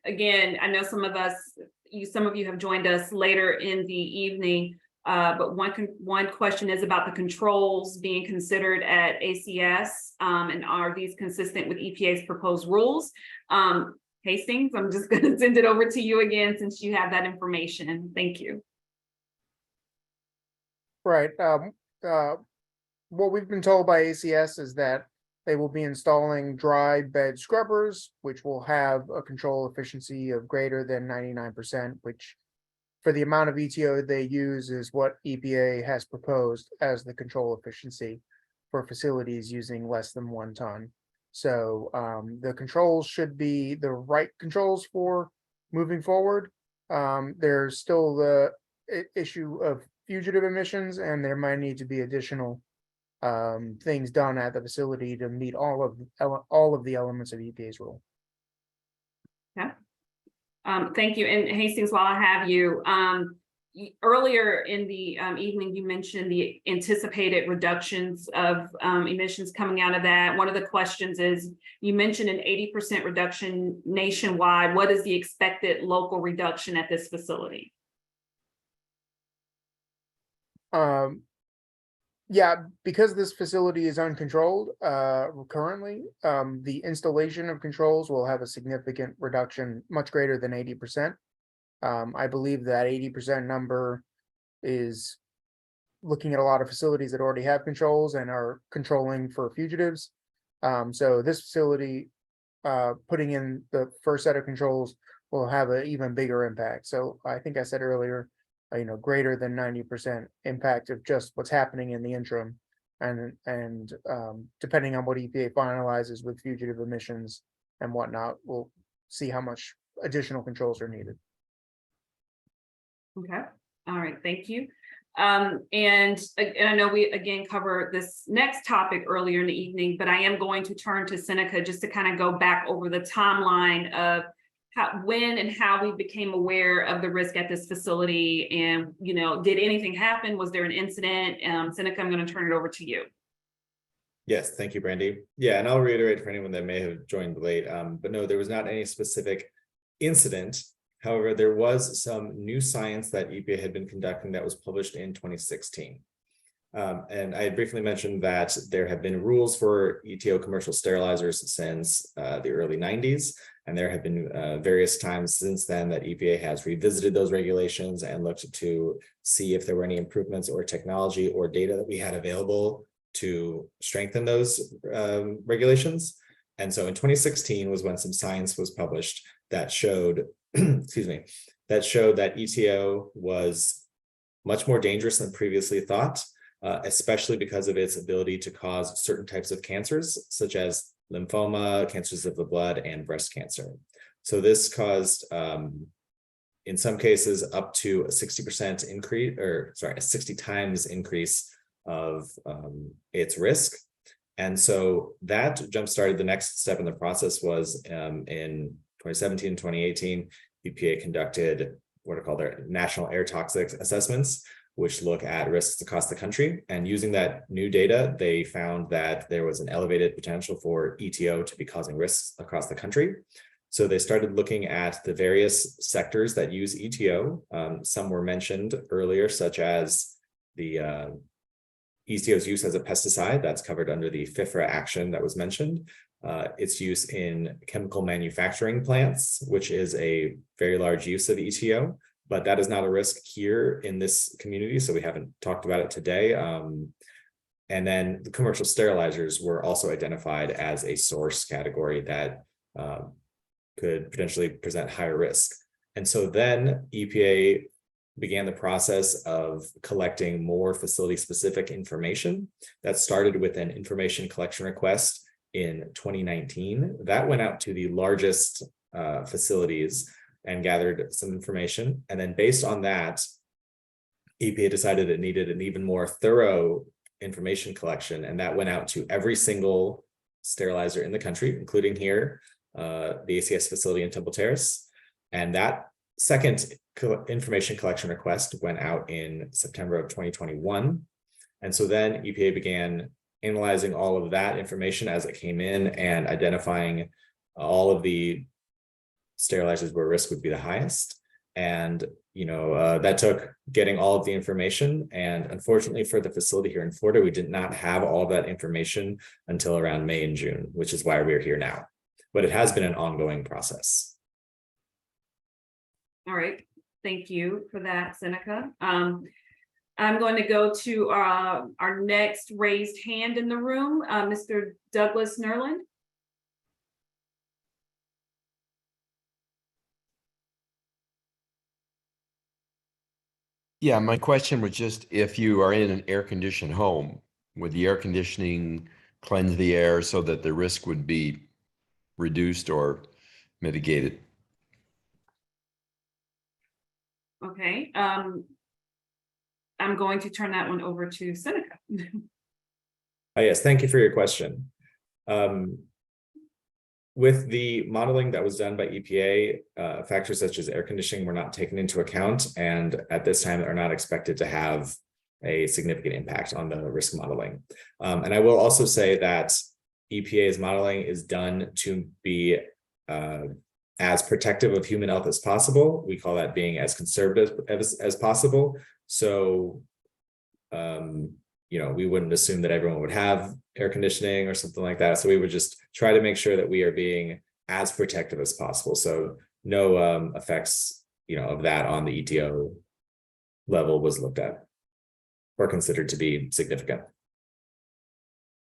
again, I know some of you have joined us later in the evening, but one question is about the controls being considered at ACS, and are these consistent with EPA's proposed rules? Hastings, I'm just going to send it over to you again since you have that information. Thank you. Right. What we've been told by ACS is that they will be installing dry bed scrubbers, which will have a control efficiency of greater than 99%, which for the amount of EtO they use is what EPA has proposed as the control efficiency for facilities using less than 1 ton. So the controls should be the right controls for moving forward. There's still the issue of fugitive emissions, and there might need to be additional things done at the facility to meet all of the elements of EPA's rule. Yeah. Thank you. And Hastings, while I have you, earlier in the evening, you mentioned the anticipated reductions of emissions coming out of that. One of the questions is, you mentioned an 80% reduction nationwide. What is the expected local reduction at this facility? Yeah, because this facility is uncontrolled currently, the installation of controls will have a significant reduction, much greater than 80%. I believe that 80% number is looking at a lot of facilities that already have controls and are controlling for fugitives. So this facility, putting in the first set of controls, will have an even bigger impact. So I think I said earlier, greater than 90% impact of just what's happening in the interim, and depending on what EPA finalizes with fugitive emissions and whatnot, we'll see how much additional controls are needed. Okay. All right. Thank you. And I know we again covered this next topic earlier in the evening, but I am going to turn to Seneca just to kind of go back over the timeline of when and how we became aware of the risk at this facility, and did anything happen? Was there an incident? Seneca, I'm going to turn it over to you. Yes, thank you, Brandy. Yeah, and I'll reiterate for anyone that may have joined late, but no, there was not any specific incident. However, there was some new science that EPA had been conducting that was published in 2016. And I had briefly mentioned that there have been rules for EtO commercial sterilizers since the early 90s. And there have been various times since then that EPA has revisited those regulations and looked to see if there were any improvements or technology or data that we had available to strengthen those regulations. And so in 2016 was when some science was published that showed, excuse me, that showed that EtO was much more dangerous than previously thought. especially because of its ability to cause certain types of cancers, such as lymphoma, cancers of the blood, and breast cancer. So this caused, in some cases, up to a 60% increase, or sorry, a 60 times increase of its risk. And so that jump-started the next step in the process was in 2017, 2018, EPA conducted what are called their national air toxic assessments, which look at risks across the country. And using that new data, they found that there was an elevated potential for ETO to be causing risks across the country. So they started looking at the various sectors that use ETO. Some were mentioned earlier, such as the ETO's use as a pesticide that's covered under the FIFRA action that was mentioned. Its use in chemical manufacturing plants, which is a very large use of ETO, but that is not a risk here in this community, so we haven't talked about it today. And then the commercial sterilizers were also identified as a source category that could potentially present higher risk. And so then EPA began the process of collecting more facility-specific information. That started with an information collection request in 2019. That went out to the largest facilities and gathered some information. And then based on that, EPA decided it needed an even more thorough information collection, and that went out to every single sterilizer in the country, including here, the ACS facility in Temple Terrace. And that second information collection request went out in September of 2021. And so then EPA began analyzing all of that information as it came in and identifying all of the sterilizers where risk would be the highest. And that took getting all of the information. And unfortunately for the facility here in Florida, we did not have all of that information until around May and June, which is why we're here now. But it has been an ongoing process. All right, thank you for that, Seneca. I'm going to go to our next raised hand in the room, Mr. Douglas Nerland. Yeah, my question was just if you are in an air-conditioned home, would the air conditioning cleanse the air so that the risk would be reduced or mitigated? Okay, I'm going to turn that one over to Seneca. Yes, thank you for your question. With the modeling that was done by EPA, factors such as air conditioning were not taken into account, and at this time are not expected to have a significant impact on the risk modeling. And I will also say that EPA's modeling is done to be as protective of human health as possible. We call that being as conservative as possible. So, we wouldn't assume that everyone would have air conditioning or something like that. So we would just try to make sure that we are being as protective as possible. So no effects, of that on the ETO level was looked at or considered to be significant.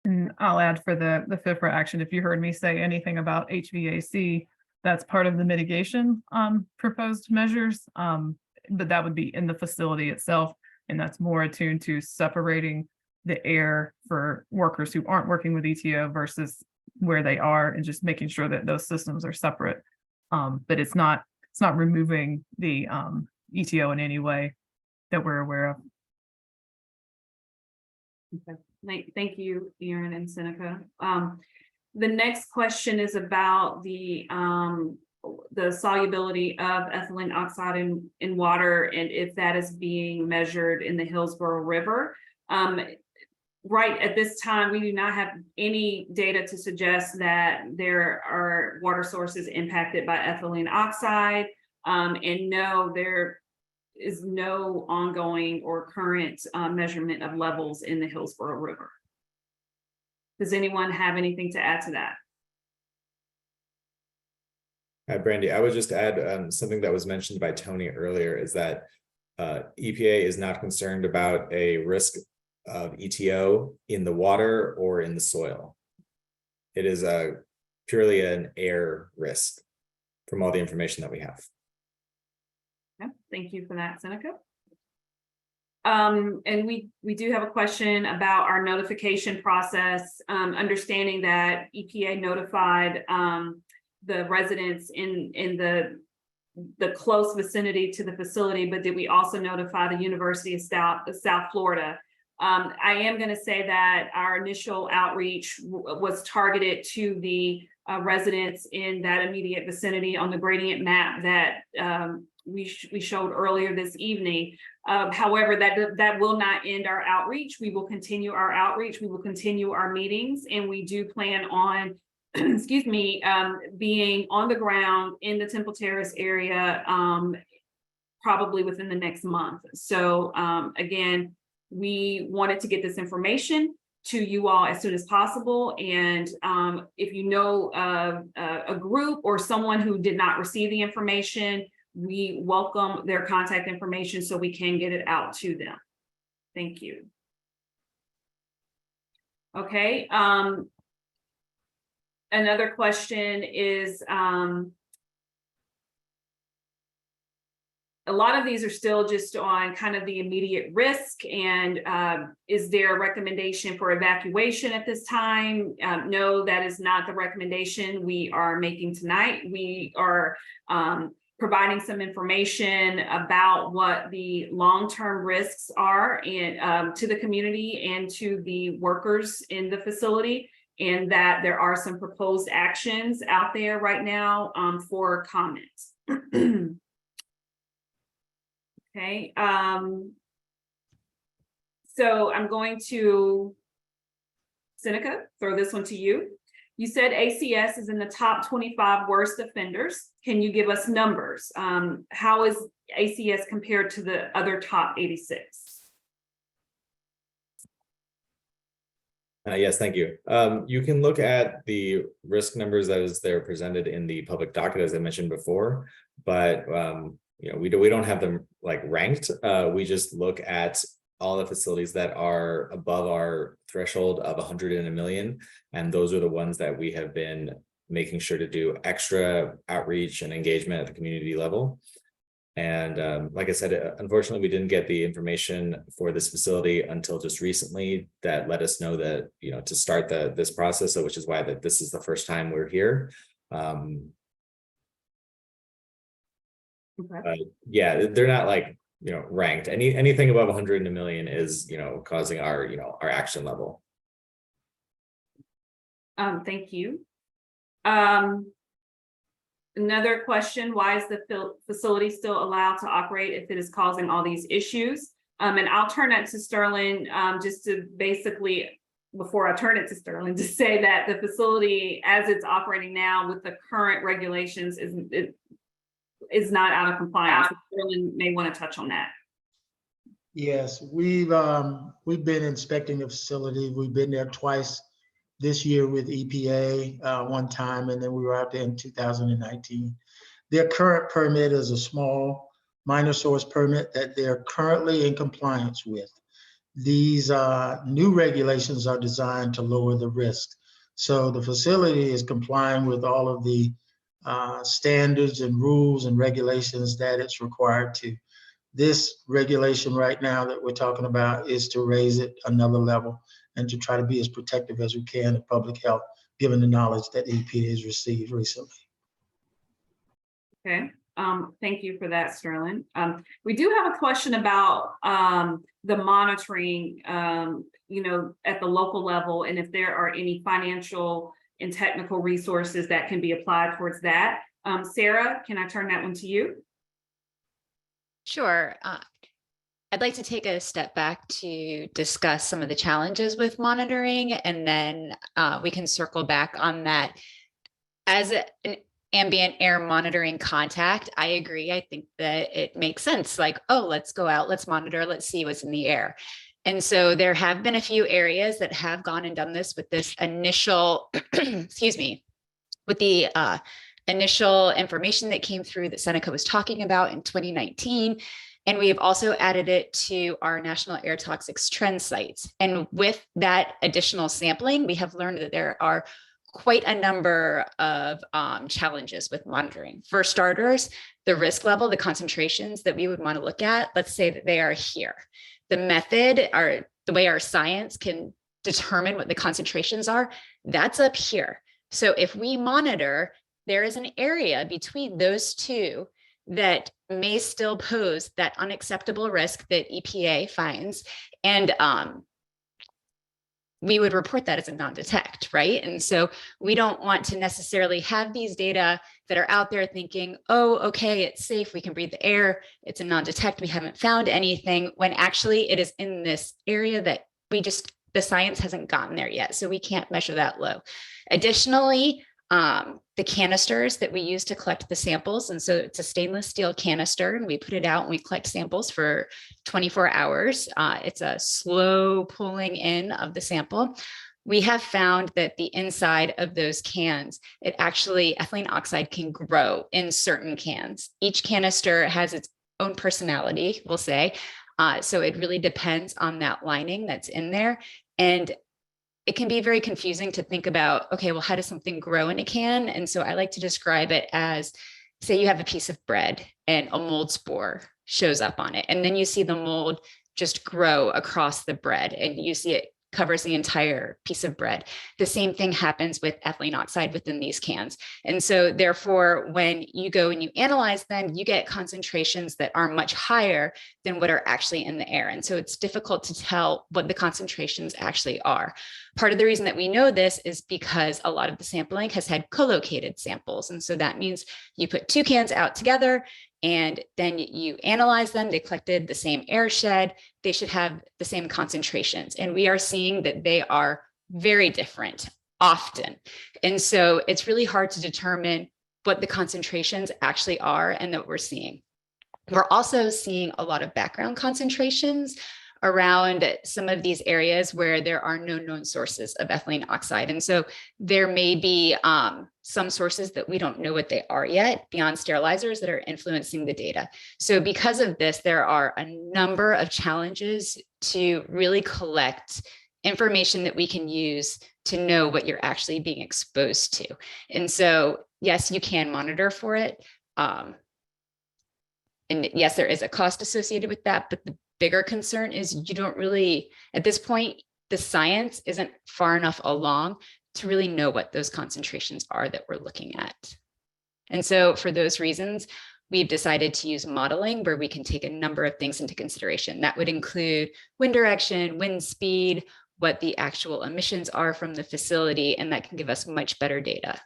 And I'll add for the FIFRA action, if you heard me say anything about HVAC, that's part of the mitigation proposed measures, but that would be in the facility itself. And that's more attuned to separating the air for workers who aren't working with ETO versus where they are, and just making sure that those systems are separate. But it's not removing the ETO in any way that we're aware of. Okay. Thank you, Aaron and Seneca. The next question is about the solubility of ethylene oxide in water, and if that is being measured in the Hillsborough River. Right at this time, we do not have any data to suggest that there are water sources impacted by ethylene oxide. And no, there is no ongoing or current measurement of levels in the Hillsborough River. Does anyone have anything to add to that? Hi, Brandy. I would just add something that was mentioned by Tony earlier, is that EPA is not concerned about a risk of ETO in the water or in the soil. It is purely an air risk from all the information that we have. Okay, thank you for that, Seneca. And we do have a question about our notification process, understanding that EPA notified the residents in the close vicinity to the facility, but did we also notify the University of South Florida? I am going to say that our initial outreach was targeted to the residents in that immediate vicinity on the gradient map that we showed earlier this evening. However, that will not end our outreach. We will continue our outreach. We will continue our meetings, and we do plan on, excuse me, being on the ground in the Temple Terrace area probably within the next month. So again, we wanted to get this information to you all as soon as possible. And if you know a group or someone who did not receive the information, we welcome their contact information so we can get it out to them. Thank you. Okay. Another question is, a lot of these are still just on kind of the immediate risk, and is there a recommendation for evacuation at this time? No, that is not the recommendation we are making tonight. We are providing some information about what the long-term risks are to the community and to the workers in the facility, and that there are some proposed actions out there right now for comments. Okay, so I'm going to, Seneca, throw this one to you. You said ACS is in the top 25 worst offenders. Can you give us numbers? How is ACS compared to the other top 86? Yes, thank you. You can look at the risk numbers as they're presented in the public docket, as I mentioned before, but you know, we don't have them like ranked. We just look at all the facilities that are above our threshold of 100 in a million, and those are the ones that we have been making sure to do extra outreach and engagement at the community level. And like I said, unfortunately, we didn't get the information for this facility until just recently that let us know that, you know, to start this process, so which is why that this is the first time we're here. Yeah, they're not like, you know, ranked. Anything above 100 in a million is, you know, causing our, you know, our action level. Thank you. Another question, why is the facility still allowed to operate if it is causing all these issues? And I'll turn that to Sterling, just to basically, before I turn it to Sterling, to say that the facility as it's operating now with the current regulations is not out of compliance. Sterling may want to touch on that. Yes, we've been inspecting the facility. We've been there twice this year with EPA, one time, and then we were out there in 2019. Their current permit is a small minor source permit that they're currently in compliance with. These new regulations are designed to lower the risk. So the facility is complying with all of the standards and rules and regulations that it's required to. This regulation right now that we're talking about is to raise it another level and to try to be as protective as we can of public health, given the knowledge that EPA has received recently. Okay, thank you for that, Sterling. We do have a question about the monitoring, you know, at the local level, and if there are any financial and technical resources that can be applied towards that. Sarah, can I turn that one to you? Sure. I'd like to take a step back to discuss some of the challenges with monitoring, and then we can circle back on that. As an ambient air monitoring contact, I agree. I think that it makes sense. Like, oh, let's go out, let's monitor, let's see what's in the air. And so there have been a few areas that have gone and done this with this initial, excuse me, with the initial information that came through that Seneca was talking about in 2019. And we have also added it to our national air toxics trend sites. And with that additional sampling, we have learned that there are quite a number of challenges with monitoring. For starters, the risk level, the concentrations that we would want to look at, let's say that they are here. The method, or the way our science can determine what the concentrations are, that's up here. So if we monitor, there is an area between those two that may still pose that unacceptable risk that EPA finds. And we would report that as a non-detect, right? And so we don't want to necessarily have these data that are out there thinking, oh, okay, it's safe, we can breathe the air, it's a non-detect, we haven't found anything, when actually it is in this area that the science hasn't gotten there yet, so we can't measure that low. Additionally, the canisters that we use to collect the samples, and so it's a stainless steel canister, and we put it out and we collect samples for 24 hours. It's a slow pulling in of the sample. We have found that the inside of those cans, ethylene oxide can grow in certain cans. Each canister has its own personality, we'll say. So it really depends on that lining that's in there. And it can be very confusing to think about, okay, well, how does something grow in a can? And so I like to describe it as, say you have a piece of bread and a mold spore shows up on it. And then you see the mold just grow across the bread and you see it covers the entire piece of bread. The same thing happens with ethylene oxide within these cans. And so therefore, when you go and you analyze them, you get concentrations that are much higher than what are actually in the air. And so it's difficult to tell what the concentrations actually are. Part of the reason that we know this is because a lot of the sampling has had co-located samples. And so that means you put two cans out together and then you analyze them, they collected the same air shed, they should have the same concentrations. And we are seeing that they are very different often. And so it's really hard to determine what the concentrations actually are and that we're seeing. We're also seeing a lot of background concentrations around some of these areas where there are no known sources of ethylene oxide. And so there may be some sources that we don't know what they are yet beyond sterilizers that are influencing the data. So because of this, there are a number of challenges to really collect information that we can use to know what you're actually being exposed to. And so, yes, you can monitor for it. And yes, there is a cost associated with that, but the bigger concern is you don't really, at this point, the science isn't far enough along to really know what those concentrations are that we're looking at. And so for those reasons, we've decided to use modeling where we can take a number of things into consideration. That would include wind direction, wind speed, what the actual emissions are from the facility, and that can give us much better data.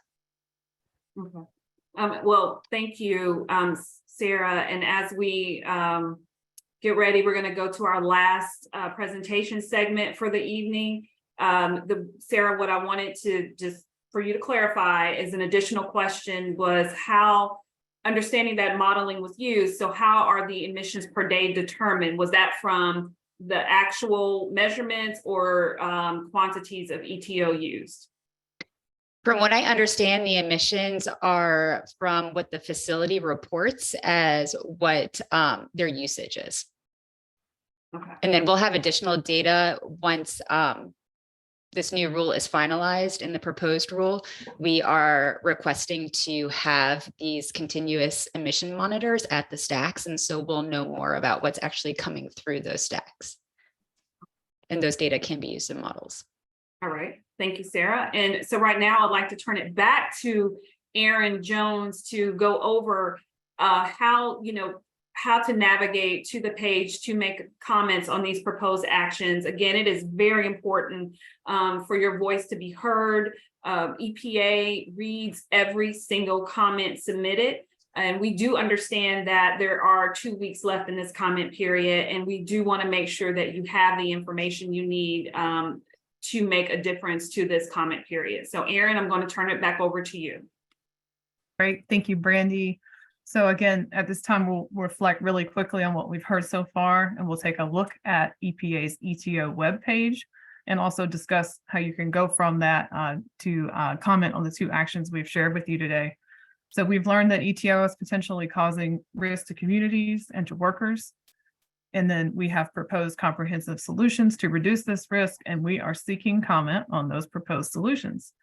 Okay. Well, thank you, Sarah. And as we get ready, we're going to go to our last presentation segment for the evening. Sarah, what I wanted to just for you to clarify is an additional question was how, understanding that modeling was used, so how are the emissions per day determined? Was that from the actual measurements or quantities of EtO used? From what I understand, the emissions are from what the facility reports as what their usage is. Okay. And then we'll have additional data once this new rule is finalized. In the proposed rule, we are requesting to have these continuous emission monitors at the stacks. And so we'll know more about what's actually coming through those stacks. And those data can be used in models. All right. Thank you, Sarah. And so right now I'd like to turn it back to Aaron Jones to go over how to navigate to the page to make comments on these proposed actions. Again, it is very important for your voice to be heard. EPA reads every single comment submitted. And we do understand that there are 2 weeks left in this comment period, and we do want to make sure that you have the information you need to make a difference to this comment period. So Aaron, I'm going to turn it back over to you. Great, thank you, Brandy. So again, at this time, we'll reflect really quickly on what we've heard so far, and we'll take a look at EPA's EtO webpage and also discuss how you can go from that to comment on the 2 actions we've shared with you today. So we've learned that EtO is potentially causing risk to communities and to workers. And then we have proposed comprehensive solutions to reduce this risk, and we are seeking comment on those proposed solutions.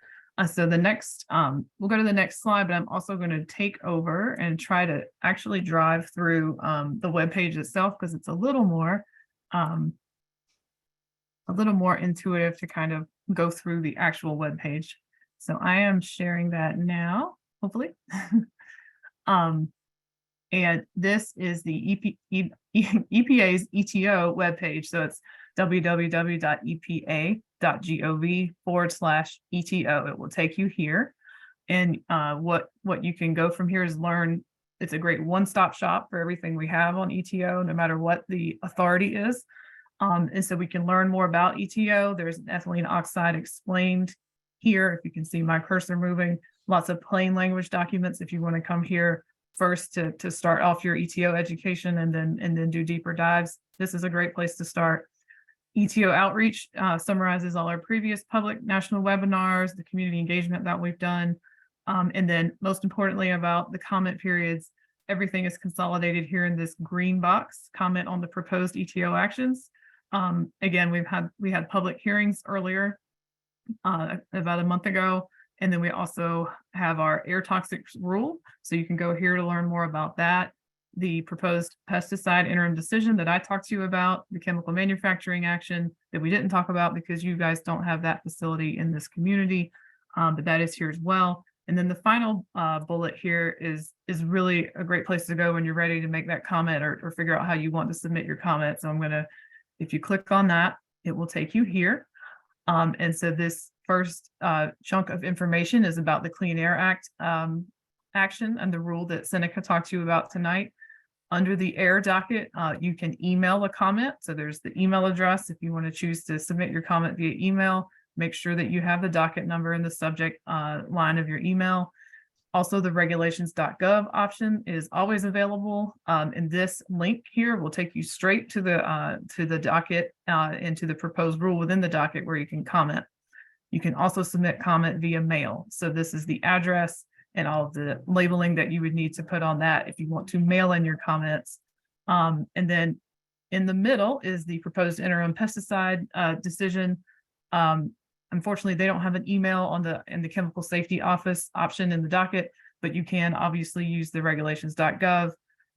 So the next, we'll go to the next slide, but I'm also going to take over and try to actually drive through the webpage itself because it's a little more intuitive to kind of go through the actual webpage. So I am sharing that now, hopefully. And this is the EPA's ETO webpage. So it's www.epa.gov/ETO. It will take you here. And what you can go from here is learn. It's a great one-stop shop for everything we have on ETO, no matter what the authority is. And so we can learn more about ETO. There's an ethylene oxide explained here. If you can see my cursor moving, lots of plain language documents if you want to come here first to start off your ETO education and then do deeper dives. This is a great place to start. ETO outreach summarizes all our previous public national webinars, the community engagement that we've done. And then most importantly about the comment periods, everything is consolidated here in this green box, comment on the proposed ETO actions. Again, we had public hearings earlier about a month ago. And then we also have our air toxics rule. So you can go here to learn more about that. The proposed pesticide interim decision that I talked to you about, the chemical manufacturing action that we didn't talk about because you guys don't have that facility in this community, but that is here as well. And then the final bullet here is really a great place to go when you're ready to make that comment or figure out how you want to submit your comment. So I'm gonna, if you click on that, it will take you here. And so this first chunk of information is about the Clean Air Act action and the rule that Seneca talked to you about tonight. Under the air docket, you can email a comment. So there's the email address if you want to choose to submit your comment via email. Make sure that you have the docket number in the subject line of your email. Also, the regulations.gov option is always available. And this link here will take you straight to the docket and to the proposed rule within the docket where you can comment. You can also submit comment via mail. So this is the address and all of the labeling that you would need to put on that if you want to mail in your comments. And then in the middle is the proposed interim pesticide decision. Unfortunately, they don't have an email in the chemical safety office option in the docket, but you can obviously use the regulations.gov.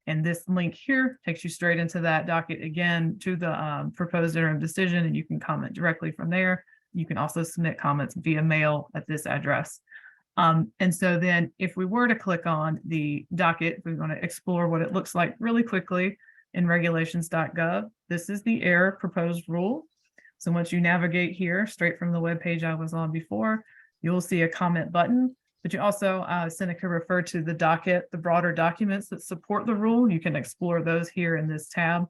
And this link here takes you straight into that docket again to the proposed interim decision, and you can comment directly from there. You can also submit comments via mail at this address. And so then if we were to click on the docket, we want to explore what it looks like really quickly in regulations.gov. This is the air proposed rule. So once you navigate here straight from the web page I was on before, you'll see a comment button, but you also, Seneca referred to the docket, the broader documents that support the rule. You can explore those here in this tab.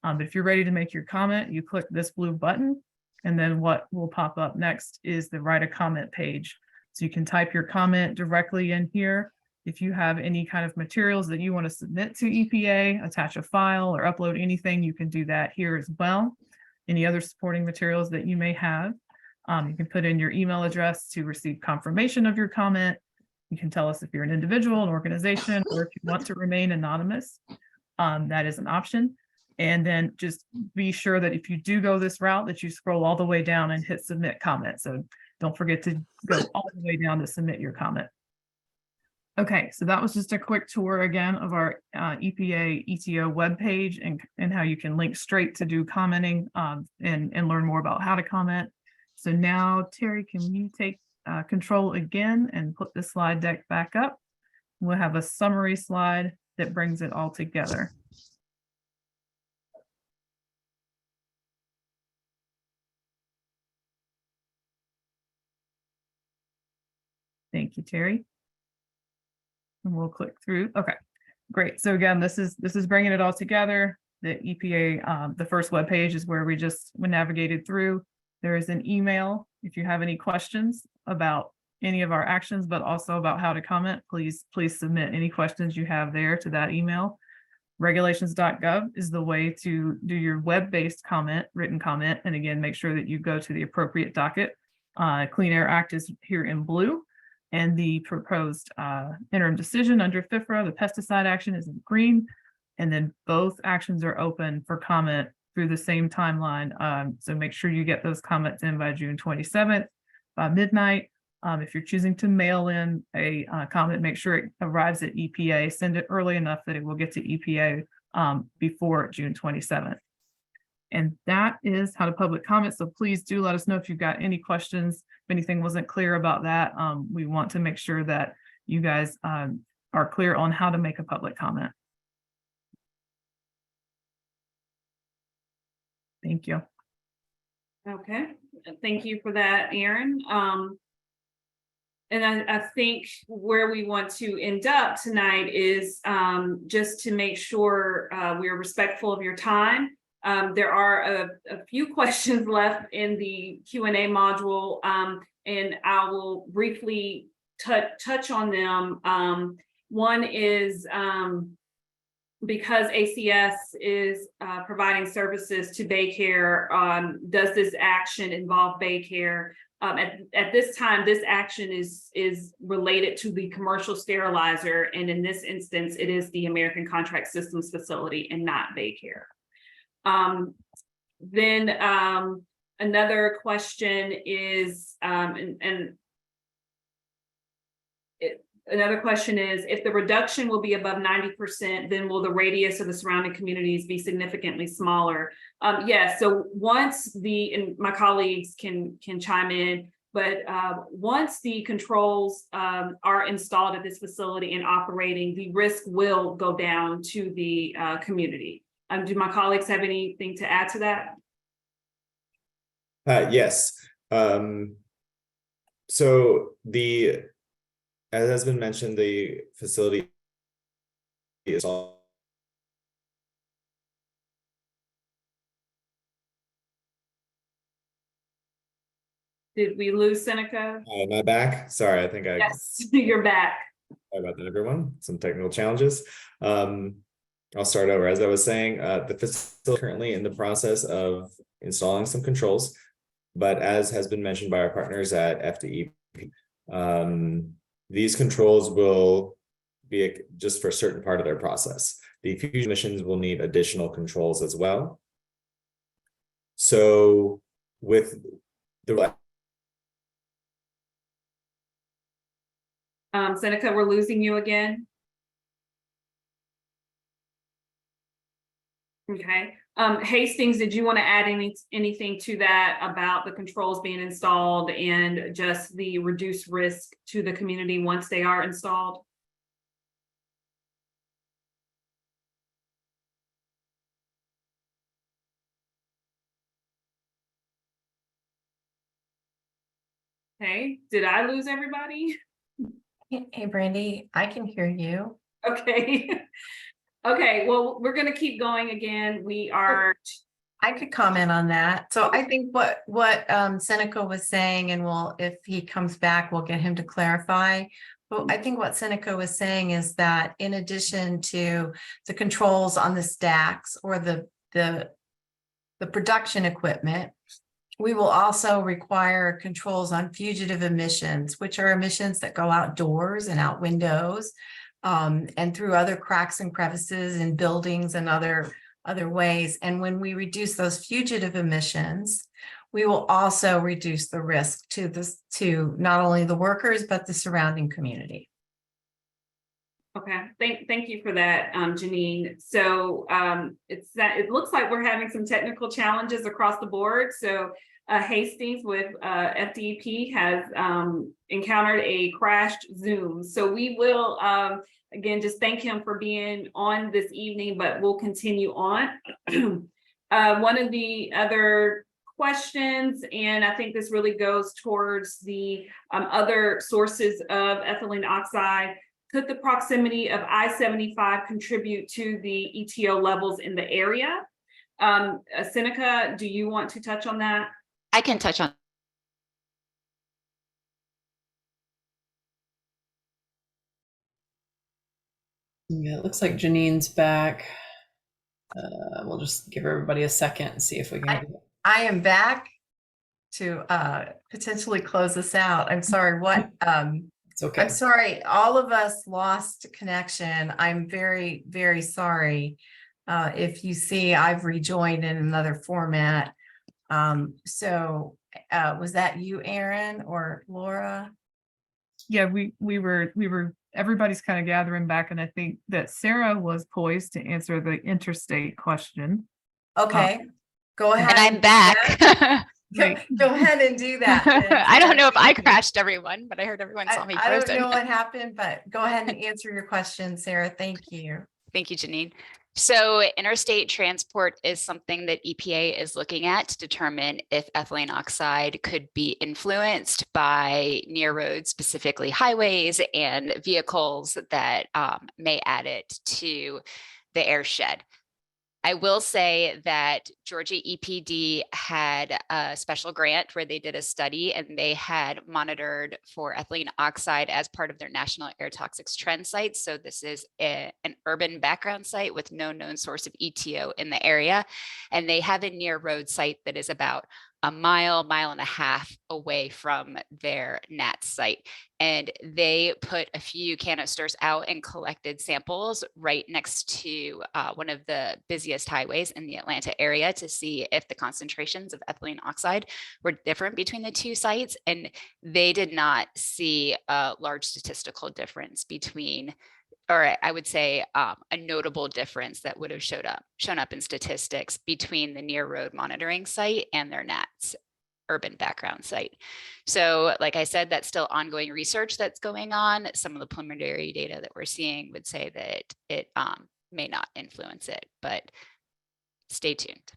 But if you're ready to make your comment, you click this blue button, and then what will pop up next is the write a comment page. So you can type your comment directly in here. If you have any kind of materials that you want to submit to EPA, attach a file or upload anything, you can do that here as well. Any other supporting materials that you may have. You can put in your email address to receive confirmation of your comment. You can tell us if you're an individual, an organization, or if you want to remain anonymous. That is an option. And then just be sure that if you do go this route, that you scroll all the way down and hit submit comment. So don't forget to go all the way down to submit your comment. Okay, so that was just a quick tour again of our EPA ETO webpage and how you can link straight to do commenting and learn more about how to comment. So now, Terry, can you take control again and put the slide deck back up? We'll have a summary slide that brings it all together. Thank you, Terry. And we'll click through. Okay, great. So again, this is bringing it all together. The EPA, the first web page is where we navigated through. There is an email if you have any questions about any of our actions, but also about how to comment. Please submit any questions you have there to that email. Regulations.gov is the way to do your web-based comment, written comment, and again, make sure that you go to the appropriate docket. Clean Air Act is here in blue. And the proposed interim decision under FIFRA, the pesticide action, is in green. And then both actions are open for comment through the same timeline. So make sure you get those comments in by June 27th by midnight. If you're choosing to mail in a comment, make sure it arrives at EPA, send it early enough that it will get to EPA before June 27th. And that is how to public comment. So please do let us know if you've got any questions, if anything wasn't clear about that. We want to make sure that you guys are clear on how to make a public comment. Thank you. Okay, thank you for that, Aaron. And I think where we want to end up tonight is just to make sure we're respectful of your time. There are a few questions left in the Q&A module, and I will briefly touch on them. One is because ACS is providing services to Baycare, does this action involve Baycare? At this time, this action is related to the commercial sterilizer, and in this instance, it is the American Contract Systems facility and not Baycare. Then another question is, another question is, if the reduction will be above 90%, then will the radius of the surrounding communities be significantly smaller? Yes, so once and my colleagues can chime in, but once the controls are installed at this facility and operating, the risk will go down to the community. Do my colleagues have anything to add to that? Yes. So as has been mentioned, the facility is all. Did we lose Seneca? Am I back? Sorry, I think I. Yes, you're back. Sorry about that, everyone. Some technical challenges. I'll start over. As I was saying, the facility is currently in the process of installing some controls, but as has been mentioned by our partners at FDE, these controls will be just for a certain part of their process. The fusion missions will need additional controls as well. So with the Seneca, we're losing you again. Okay. Hastings, did you want to add anything to that about the controls being installed and just the reduced risk to the community once they are installed? Okay, did I lose everybody? Hey, Brandy, I can hear you. Okay. Okay, well, we're going to keep going again. We are. I could comment on that. So I think what Seneca was saying, and if he comes back, we'll get him to clarify. But I think what Seneca was saying is that in addition to the controls on the stacks or the production equipment, we will also require controls on fugitive emissions, which are emissions that go outdoors and out windows, and through other cracks and crevices in buildings and other ways. And when we reduce those fugitive emissions, we will also reduce the risk to not only the workers, but the surrounding community. Okay, thank you for that, Janine. So it looks like we're having some technical challenges across the board. So Hastings with FDEP has encountered a crashed Zoom. So we will again just thank him for being on this evening, but we'll continue on. One of the other questions, and I think this really goes towards the other sources of ethylene oxide. Could the proximity of I-75 contribute to the EtO levels in the area? Seneca, do you want to touch on that? I can touch on. Yeah, it looks like Janine's back. We'll just give everybody a second and see if we can. I am back to potentially close this out. I'm sorry, what? It's okay. I'm sorry, all of us lost connection. I'm very, very sorry. If you see, I've rejoined in another format. So was that you, Aaron, or Laura? Yeah, we were everybody's kind of gathering back, and I think that Sarah was poised to answer the interstate question. Okay, go ahead. And I'm back. Go ahead and do that. then, I don't Sarah. know if I Thank you. crashed everyone, but I heard everyone saw me I don't frozen. know what happened, but go ahead and answer your question, Sarah. Thank you. Thank you, Janine. So interstate transport is something that EPA is looking at to determine if ethylene oxide could be influenced by near roads, specifically highways and vehicles that may add it to the airshed. I will say that Georgia EPD had a special grant where they did a study and they had monitored for ethylene oxide as part of their national air toxics trend site. So this is an urban background site with no known source of ETO in the area. And they have a near road site that is about a mile and a half away from their NAT site. And they put a few canisters out and collected samples right next to one of the busiest highways in the Atlanta area to see if the concentrations of ethylene oxide were different between the two sites. And they did not see a large statistical difference between, or I would say a notable difference that would have shown up in statistics between the near road monitoring site and their NATS urban background site. So like I said, that's still ongoing research that's going on. Some of the preliminary data that we're seeing would say that it may not influence it, but stay tuned.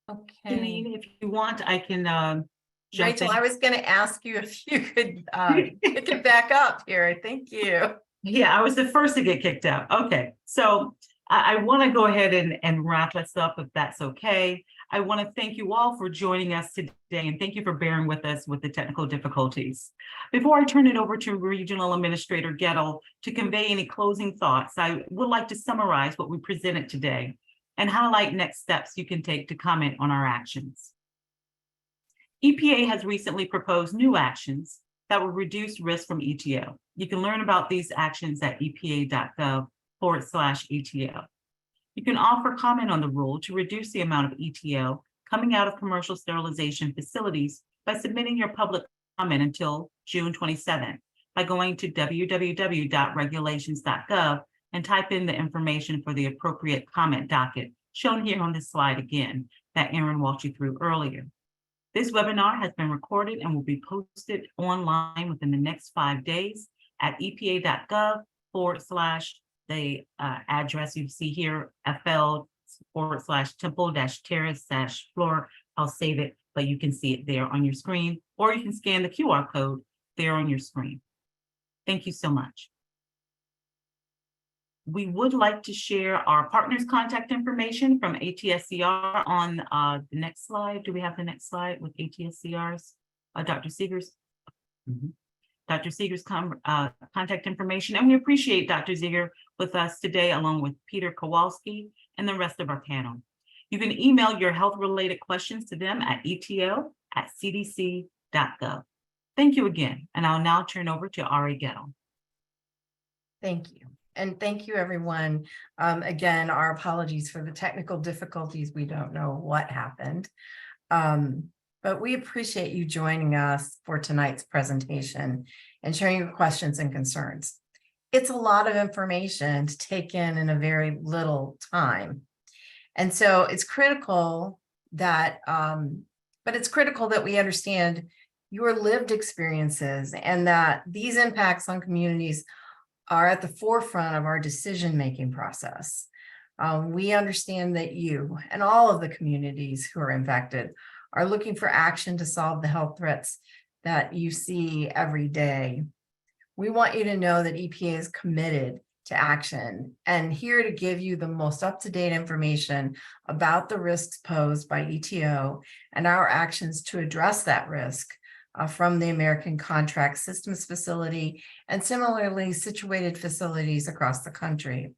Okay. Janine, if you want, I can jump Rachel, in. I was going to ask you if you could pick it back up here. Thank you. Yeah, I was the first to get kicked out. Okay, so I want to go ahead and wrap us up if that's okay. I want to thank you all for joining us today and thank you for bearing with us with the technical difficulties. Before I turn it over to Regional Administrator Gettle to convey any closing thoughts, I would like to summarize what we presented today and highlight next steps you can take to comment on our actions. EPA has recently proposed new actions that will reduce risk from ETO. You can learn about these actions at epa.gov/ETO. You can offer comment on the rule to reduce the amount of ETO coming out of commercial sterilization facilities by submitting your public comment until June 27th by going to www.regulations.gov and type in the information for the appropriate comment docket shown here on this slide again that Aaron walked you through earlier. This webinar has been recorded and will be posted online within the next 5 days at epa.gov/ the address you see here, FL/temple-terrace-floor. I'll save it, but you can see it there on your screen, or you can scan the QR code there on your screen. Thank you so much. We would like to share our partners' contact information from ATSCR on the next slide. Do we have the next slide with ATSCR's? Dr. Seeger's? Dr. Seeger's contact information. And we appreciate Dr. Seeger with us today, along with Peter Kowalski and the rest of our panel. You can email your health-related questions to them at eto@cdc.gov. Thank you again. And I'll now turn over to Ari Gettle. Thank you. And thank you, everyone. Again, our apologies for the technical difficulties. We don't know what happened. But we appreciate you joining us for tonight's presentation and sharing your questions and concerns. It's a lot of information to take in a very little time. And so it's critical that, we understand your lived experiences and that these impacts on communities are at the forefront of our decision-making process. We understand that you and all of the communities who are impacted are looking for action to solve the health threats that you see every day. We want you to know that EPA is committed to action and here to give you the most up-to-date information about the risks posed by ETO and our actions to address that risk from the American Contract Systems Facility and similarly situated facilities across the country.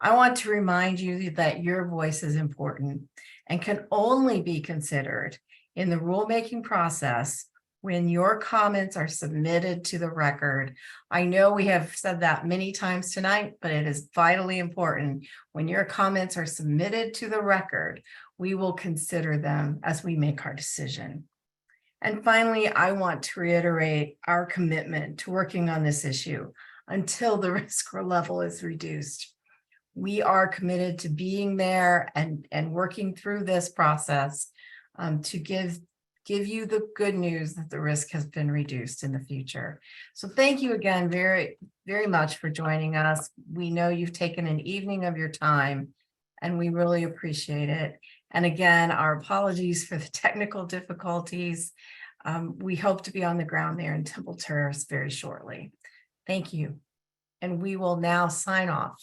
I want to remind you that your voice is important and can only be considered in the rulemaking process when your comments are submitted to the record. I know we have said that many times tonight, but it is vitally important. When your comments are submitted to the record, we will consider them as we make our decision. And finally, I want to reiterate our commitment to working on this issue until the risk level is reduced. We are committed to being there and working through this process to give you the good news that the risk has been reduced in the future. So thank you again very, very much for joining us. We know you've taken an evening of your time and we really appreciate it. And again, our apologies for the technical difficulties. We hope to be on the ground there in Temple Terrace very shortly. Thank you. And we will now sign off.